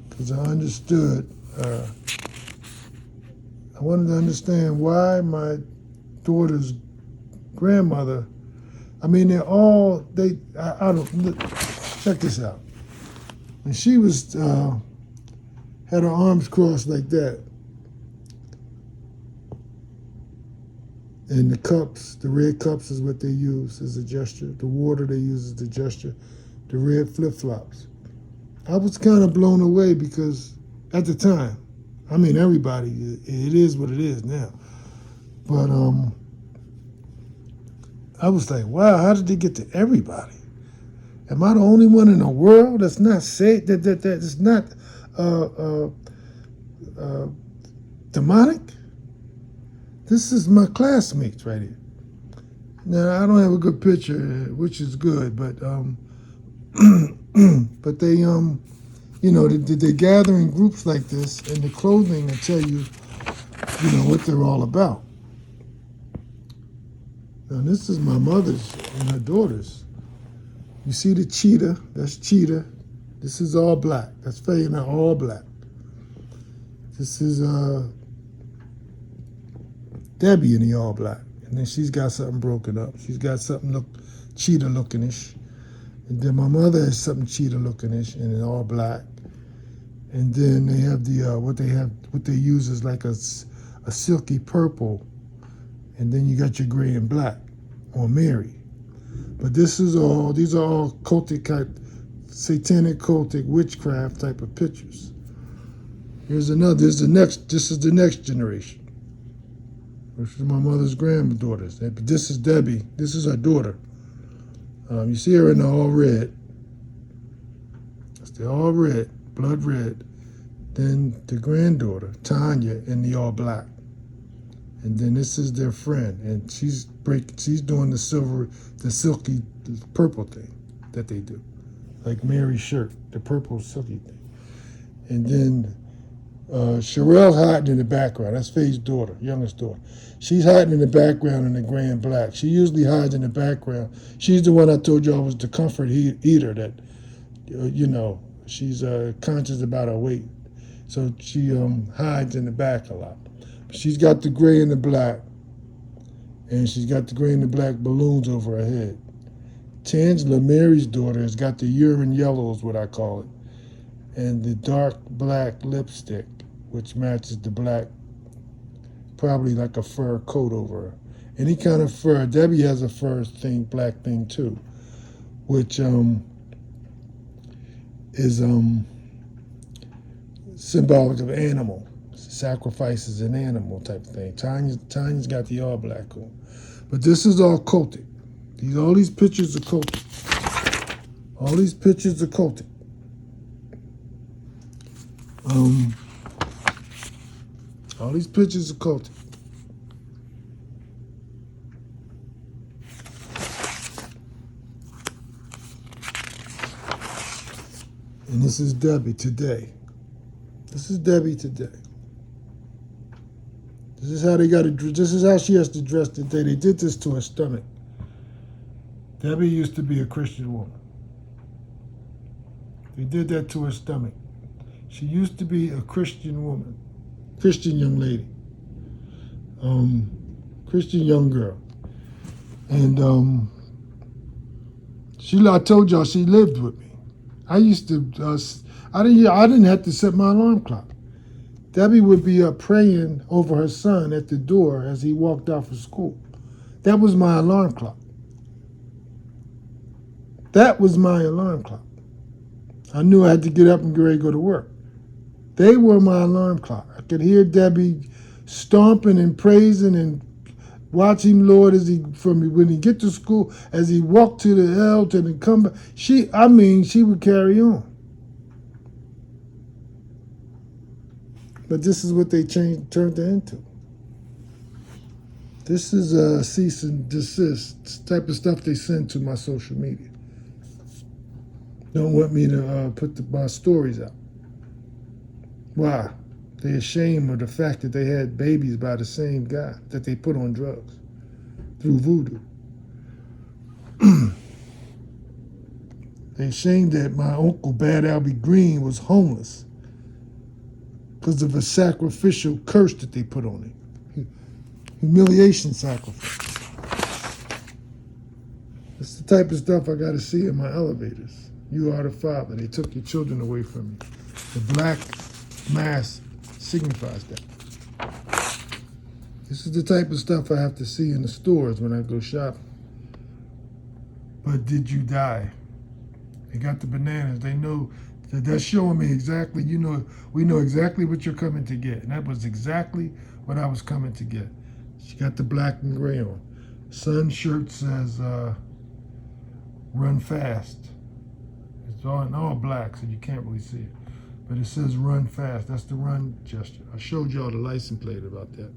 because I understood, I wanted to understand why my daughter's grandmother, I don't, check this out. And she was, had her arms crossed like that. And the cups, the red cups is what they use as a gesture. The water they use as the gesture. The red flip-flops. I was kind of blown away because at the time, everybody, it is what it is now. But I was like, wow, how did they get to everybody? Am I the only one in the world that's not safe, that's not demonic? This is my classmates right here. Now, I don't have a good picture, which is good, but but they they gather in groups like this, and the clothing will tell you, what they're all about. Now, this is my mother's and her daughter's. You see the cheetah, that's cheetah. This is all black. That's Fayna, all black. This is Debbie in the all black. And then she's got something broken up. She's got something cheetah looking-ish. And then my mother has something cheetah looking-ish and it's all black. And then they have what they use is like a silky purple. And then you got your gray and black on Mary. But these are all cultic, satanic cultic witchcraft type of pictures. This is the next generation. This is my mother's granddaughters. This is Debbie. This is her daughter. You see her in the all red. That's the all red, blood red. Then the granddaughter, Tanya, in the all black. And then this is their friend, and she's doing the silky purple thing that they do, like Mary's shirt, the purple silky thing. And then Sherelle's hiding in the background. That's Faye's daughter, youngest daughter. She's hiding in the background in the gray and black. She usually hides in the background. She's the one I told y'all was the comfort eater that, she's conscious about her weight. So she hides in the back a lot. She's got the gray and the black, and she's got the gray and the black balloons over her head. Tangela, Mary's daughter, has got the urine yellow is what I call it, and the dark black lipstick, which matches the black, probably like a fur coat over her. Any kind of fur. Debbie has a fur thing, black thing too, which is symbolic of animal. Sacrifices an animal type of thing. Tanya's got the all black on. But this is all cultic. All these pictures are cultic. All these pictures are cultic. All these pictures are cultic. And this is Debbie today. This is Debbie today. This is how this is how she has to dress today. They did this to her stomach. Debbie used to be a Christian woman. They did that to her stomach. She used to be a Christian woman, Christian young lady, Christian young girl. And I told y'all she lived with me. I used to, I didn't have to set my alarm clock. Debbie would be up praying over her son at the door as he walked out for school. That was my alarm clock. That was my alarm clock. I knew I had to get up and get ready to go to work. They were my alarm clock. I could hear Debbie stomping and praising and watch him, Lord, as he when he get to school, as he walked to the altar and come back. She would carry on. But this is what they turned her into. This is a cease and desist type of stuff they send to my social media. Don't want me to put my stories out. Why? They're ashamed of the fact that they had babies by the same guy that they put on drugs through voodoo. They're ashamed that my uncle, Bad Albie Green, was homeless because of a sacrificial curse that they put on him. Humiliation sacrifice. It's the type of stuff I got to see in my elevators. You are the father. They took your children away from you. The black mask signifies that. This is the type of stuff I have to see in the stores when I go shopping. But did you die? They got the bananas. They know that they're showing me exactly, we know exactly what you're coming to get. And that was exactly what I was coming to get. She got the black and gray on. Son's shirt says, run fast. It's all black, so you can't really see it. But it says run fast. That's the run gesture. I showed y'all the license plate about that.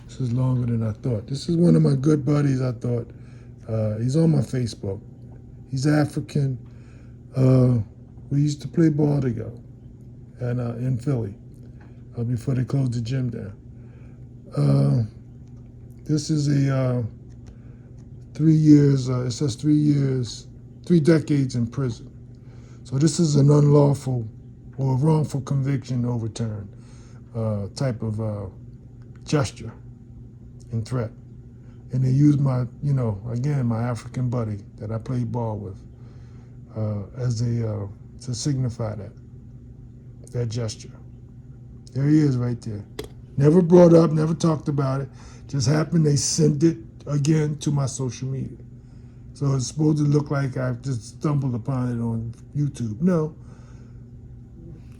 This is longer than I thought. This is one of my good buddies, I thought. He's on my Facebook. He's African. We used to play ball together and in Philly before they closed the gym down. This is a 3 years, it says 3 years, 3 decades in prison. So this is an unlawful or wrongful conviction overturned type of gesture and threat. And they used my, again, my African buddy that I played ball with as to signify that gesture. There he is right there. Never brought up, never talked about it. Just happened they sent it again to my social media. So it's supposed to look like I just stumbled upon it on YouTube. No.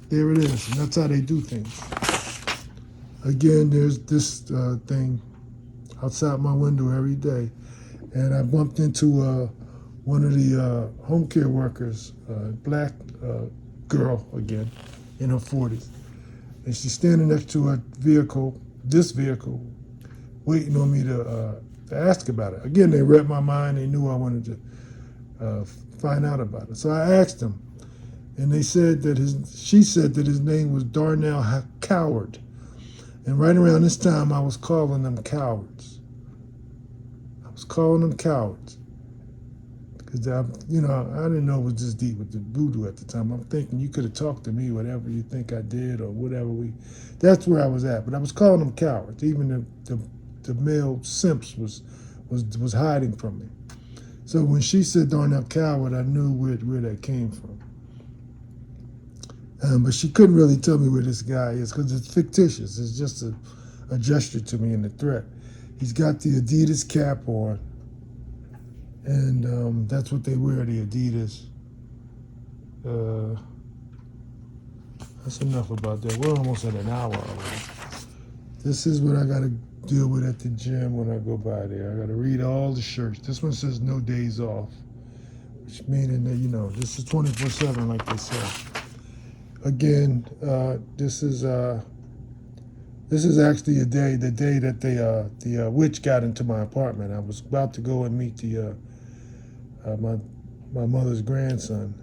There it is. And that's how they do things. Again, there's this thing outside my window every day. And I bumped into one of the home care workers, black girl again, in her 40s. And she's standing next to her vehicle, this vehicle, waiting on me to ask about it. Again, they read my mind. They knew I wanted to find out about it. So I asked them, and they said that she said that his name was Darnell Coward. And right around this time, I was calling them cowards. I was calling them cowards. Because, I didn't know it was this deep with the voodoo at the time. I'm thinking you could have talked to me, whatever you think I did or whatever that's where I was at. But I was calling them cowards. Even the male simps was hiding from me. So when she said Darnell Coward, I knew where that came from. But she couldn't really tell me where this guy is because it's fictitious. It's just a gesture to me and a threat. He's got the Adidas cap on, and that's what they wear, the Adidas. That's enough about that. We're almost at an hour already. This is what I got to deal with at the gym when I go by there. I got to read all the shirts. This one says no days off, which meaning that, this is 24/7 like they say. Again, this is actually the day that the witch got into my apartment. I was about to go and meet my mother's grandson,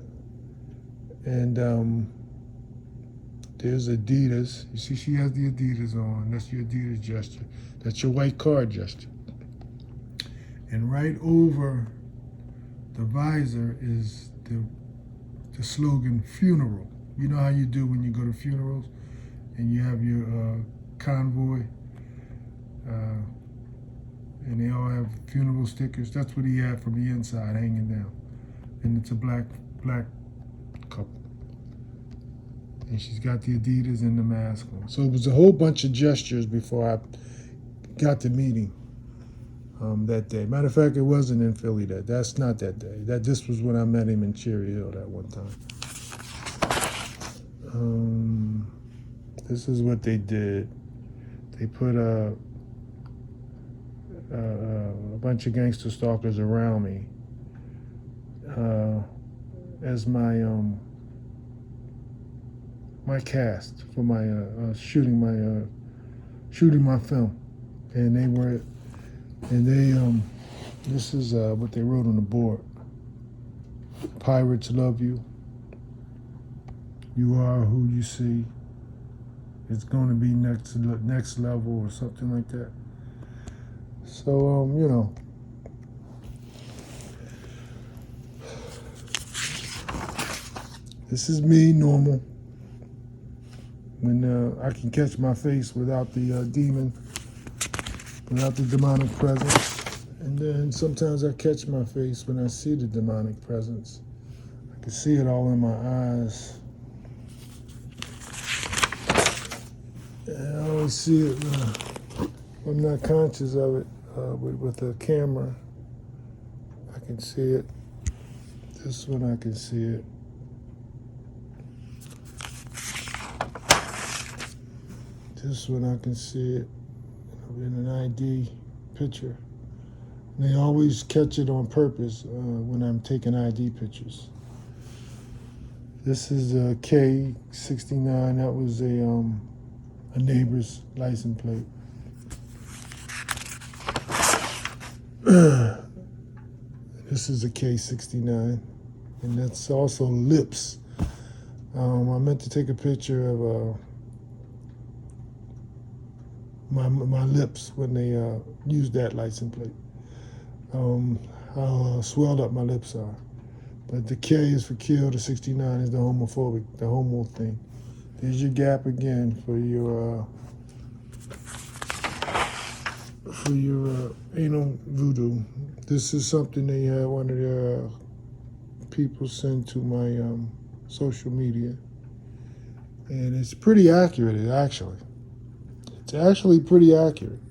and there's Adidas. You see, she has the Adidas on. That's your Adidas gesture. That's your white card gesture. And right over the visor is the slogan "funeral." You know how you do when you go to funerals and you have your convoy and they all have funeral stickers. That's what he had from the inside hanging down. And it's a black couple. And she's got the Adidas and the mask on. So it was a whole bunch of gestures before I got to meet him. that day. Matter of fact, it wasn't in Philly that's not that day. This was when I met him in Cherry Hill that one time. This is what they did. They put a bunch of gangster stalkers around me as my my cast for my shooting my film, and this is what they wrote on the board. Pirates love you. You are who you see. It's going to be next level or something like that. So this is me normal when I can catch my face without the demon, without the demonic presence. And then sometimes I catch my face when I see the demonic presence. I can see it all in my eyes. And I always see it I'm not conscious of it with a camera. I can see it. This one I can see it. This one I can see it in an ID picture. And they always catch it on purpose when I'm taking ID pictures. This is a K69. That was a neighbor's license plate. This is a K69, and that's also lips. I meant to take a picture of my lips when they used that license plate. How swelled up my lips are. But the K is for kill, the 69 is the homo thing. There's your gap again for your anal voodoo. This is something they had one of their people send to my social media. And it's pretty accurate, actually. It's actually pretty accurate.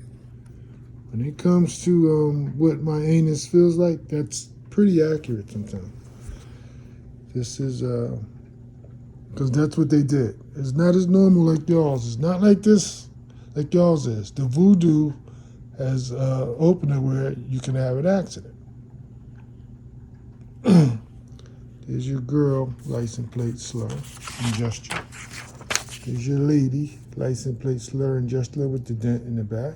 When it comes to what my anus feels like, that's pretty accurate sometimes. This is, because that's what they did. It's not as normal like y'all's. It's not like this, like y'all's is. The voodoo has opened it where you can have an accident. There's your girl, license plate slur and gesture. There's your lady, license plate slur and gesture with the dent in the back.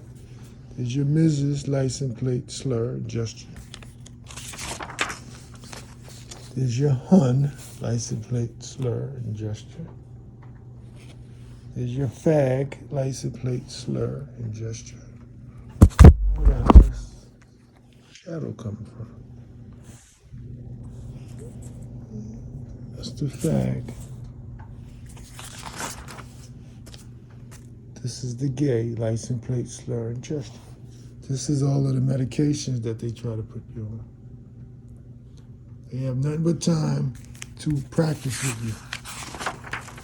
There's your Mrs. license plate slur and gesture. There's your hun, license plate slur and gesture. There's your fag, license plate slur and gesture. Where the hell is shadow coming from? That's the fag. This is the gay, license plate slur and gesture. This is all of the medications that they try to put you on. They have nothing but time to practice with you.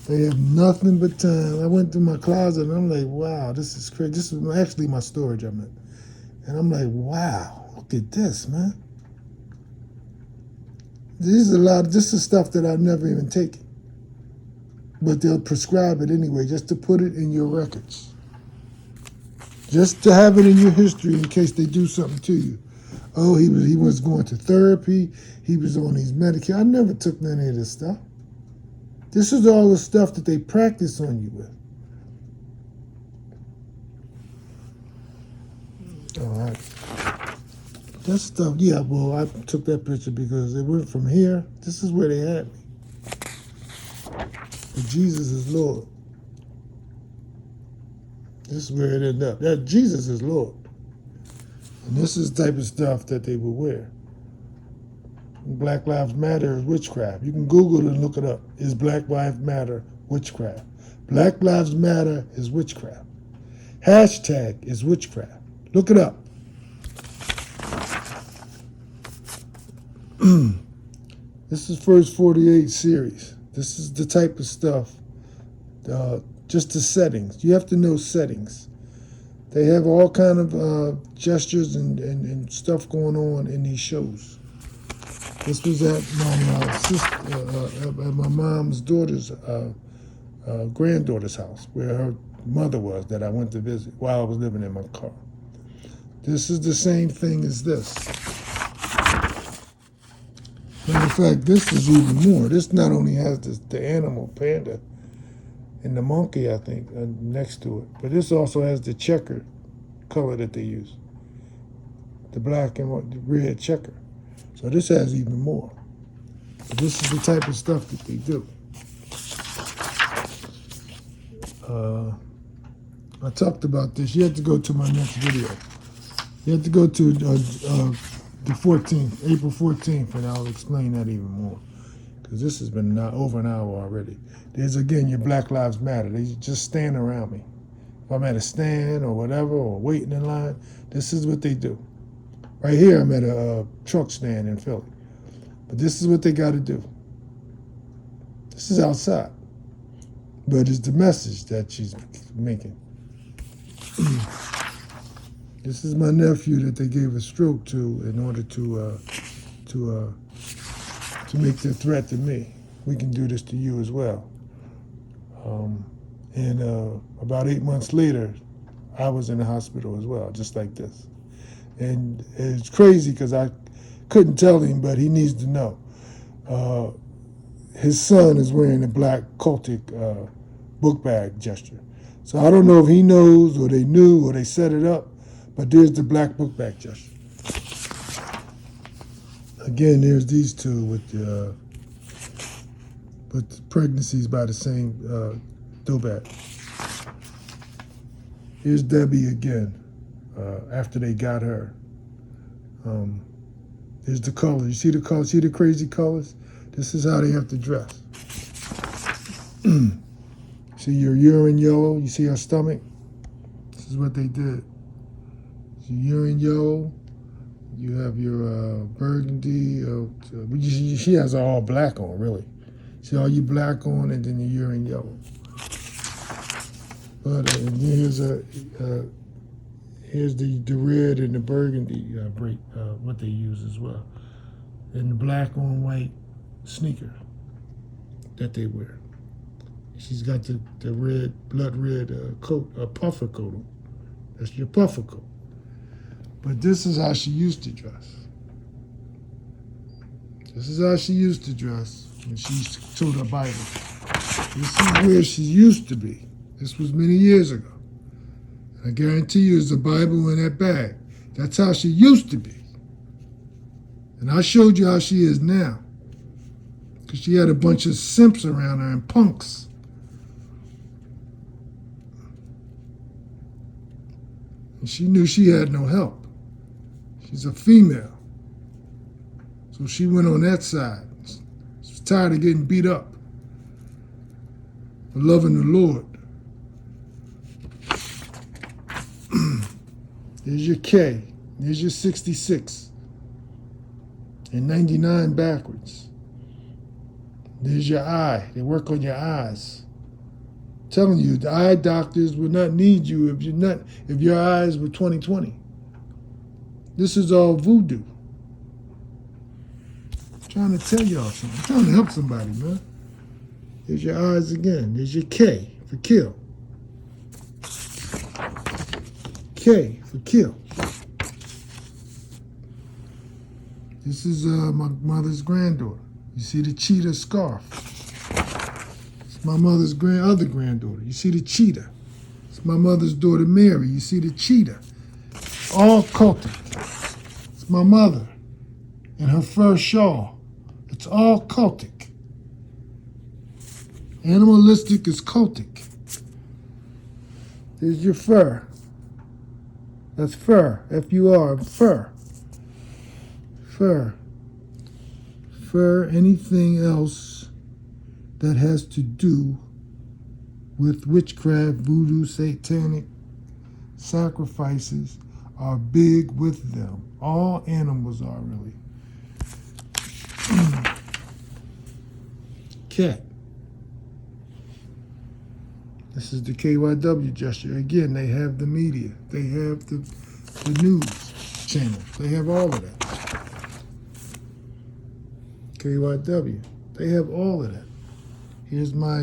They have nothing but time. I went through my closet and I'm like, wow, this is crazy. This is actually my storage I'm in. And I'm like, wow, look at this, man. This is stuff that I've never even taken. But they'll prescribe it anyway, just to put it in your records. Just to have it in your history in case they do something to you. Oh, he was going to therapy. He was on these medications. I never took none of this stuff. This is all the stuff that they practice on you with. All right. That stuff, yeah, well, I took that picture because it went from here. This is where they had me. But Jesus is Lord. This is where it ended up. That Jesus is Lord. And this is the type of stuff that they would wear. Black Lives Matter is witchcraft. You can Google it and look it up. Is Black Lives Matter witchcraft? Black Lives Matter is witchcraft. Hashtag is witchcraft. Look it up. This is first 48 series. This is the type of stuff, just the settings. You have to know settings. They have all kind of gestures and stuff going on in these shows. This was at my sister, at my mom's daughter's granddaughter's house, where her mother was, that I went to visit while I was living in my car. This is the same thing as this. Matter of fact, this is even more. This not only has the animal panda and the monkey, I think, next to it, but this also has the checkered color that they use, the black and the red checker. So this has even more. But this is the type of stuff that they do. I talked about this. You have to go to my next video. You have to go to the 14th, April 14th, and I'll explain that even more. Because this has been over an hour already. There's, again, your Black Lives Matter. They just stand around me. If I'm at a stand or whatever, or waiting in line, this is what they do. Right here, I'm at a truck stand in Philly. But this is what they got to do. This is outside. But it's the message that she's making. This is my nephew that they gave a stroke to in order to make the threat to me. We can do this to you as well. And about 8 months later, I was in the hospital as well, just like this. And it's crazy because I couldn't tell him, but he needs to know. His son is wearing a black cultic book bag gesture. So I don't know if he knows or they knew or they set it up, but there's the black book bag gesture. Again, there's these two with the pregnancies by the same Dobat. Here's Debbie again, after they got her. There's the colors. You see the colors? See the crazy colors? This is how they have to dress. See your urine yellow? You see her stomach? This is what they did. So urine yellow. You have your burgundy. She has all black on, really. See all your black on, and then your urine yellow. But here's the red and the burgundy what they use as well, and the black on white sneaker that they wear. She's got the red, blood red coat, a puffer coat on. That's your puffer coat. But this is how she used to dress. This is how she used to dress when she told her Bible. This is where she used to be. This was many years ago. And I guarantee you there's a Bible in that bag. That's how she used to be. And I showed you how she is now. Because she had a bunch of simps around her and punks. And she knew she had no help. She's a female. So she went on that side. She was tired of getting beat up for loving the Lord. There's your K. There's your 66. And 99 backwards. There's your eye. They work on your eyes. I'm telling you, the eye doctors would not need you if your eyes were 20/20. This is all voodoo. I'm trying to tell y'all something. I'm trying to help somebody, man. There's your eyes again. There's your K for kill. K for kill. This is my mother's granddaughter. You see the cheetah scarf. It's my mother's other granddaughter. You see the cheetah. It's my mother's daughter Mary. You see the cheetah. All cultic. It's my mother and her fur shawl. It's all cultic. Animalistic is cultic. There's your fur. That's fur. F-U-R, fur. Fur. Fur, anything else that has to do with witchcraft, voodoo, satanic sacrifices are big with them. All animals are, really. Cat. This is the KYW gesture. Again, they have the media. They have the news channels. They have all of that. KYW. They have all of that. Here's my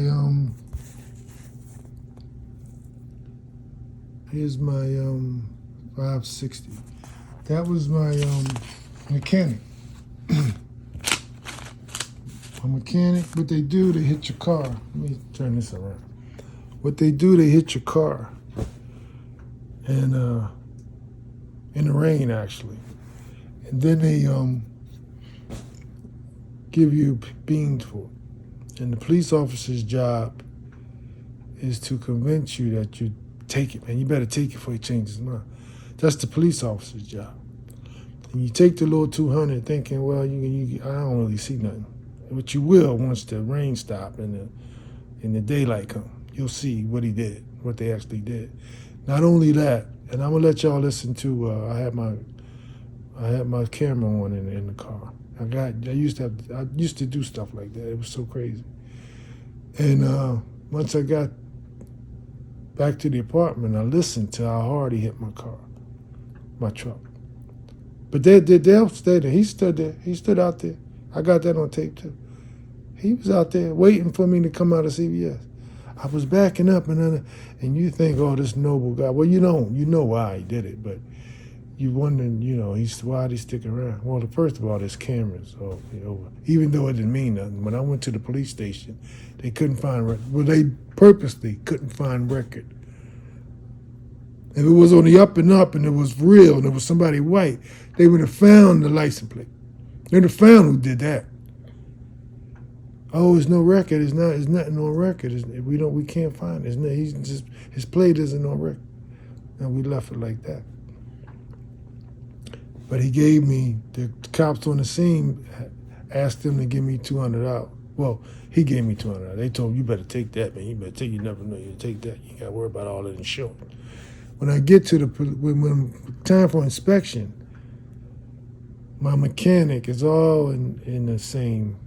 560. That was my mechanic. A mechanic, what they do, they hit your car. Let me turn this around. What they do, they hit your car. And in the rain, actually. And then they give you beans for it. And the police officer's job is to convince you that you take it, man. You better take it before he changes his mind. That's the police officer's job. And you take the little 200 thinking, well, I don't really see nothing. But you will once the rain stops and the daylight comes. You'll see what he did, what they actually did. Not only that, and I'm gonna let y'all listen to. I had my camera on in the car. I used to do stuff like that. It was so crazy. And once I got back to the apartment, I listened to how hard he hit my truck. But they stayed there. He stood there. He stood out there. I got that on tape too. He was out there waiting for me to come out of CVS. I was backing up, and you think, oh, this noble guy. Well, you know why he did it, but you wondering, why'd he stick around? Well, first of all, there's cameras. So, even though it didn't mean nothing, when I went to the police station, they couldn't find record. Well, they purposely couldn't find record. If it was on the up and it was real and it was somebody white, they would have found the license plate. They would have found who did that. Oh, there's no record. There's nothing on record. We can't find it. His plate isn't on record. And we left it like that. But he gave me, the cops on the scene asked him to give me $200. Well, he gave me $200. They told him, you better take that, man. You better take, you never know, you take that. You got to worry about all that insurance. When I get to when time for inspection, my mechanic is all in the same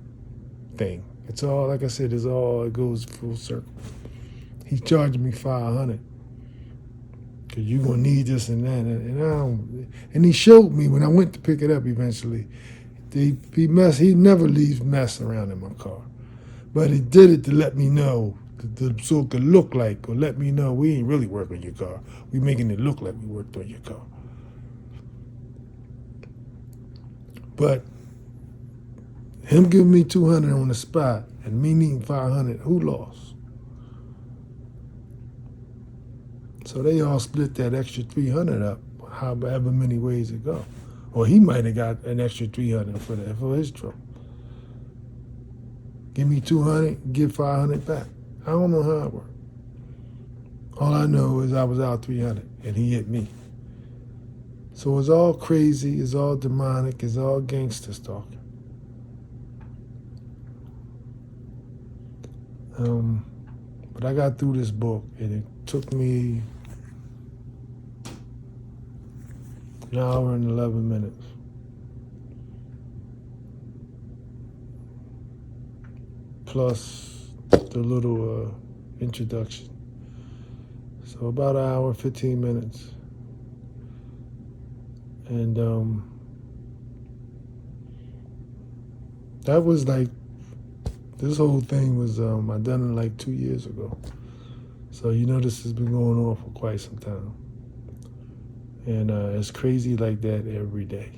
thing. It's all, like I said, it goes full circle. He charged me $500 because you're gonna need this and that, and he showed me when I went to pick it up eventually. He never leaves mess around in my car, but he did it to let me know, so it could look like, or let me know we ain't really working on your car. We making it look like we worked on your car. But him giving me $200 on the spot and me needing $500, who lost? So they all split that extra $300 up, however many ways it go. Or he might have got an extra $300 for his trouble. Give me $200, give $500 back. I don't know how it worked. All I know is I was out $300 and he hit me. So it's all crazy, it's all demonic, it's all gangster stalking. But I got through this book, and it took me an hour and 11 minutes. Plus the little introduction. So about an hour, 15 minutes. And that was like, this whole thing was, I done it like 2 years ago. So this has been going on for quite some time. And it's crazy like that every day.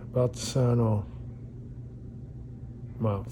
About to sign off. I'm out.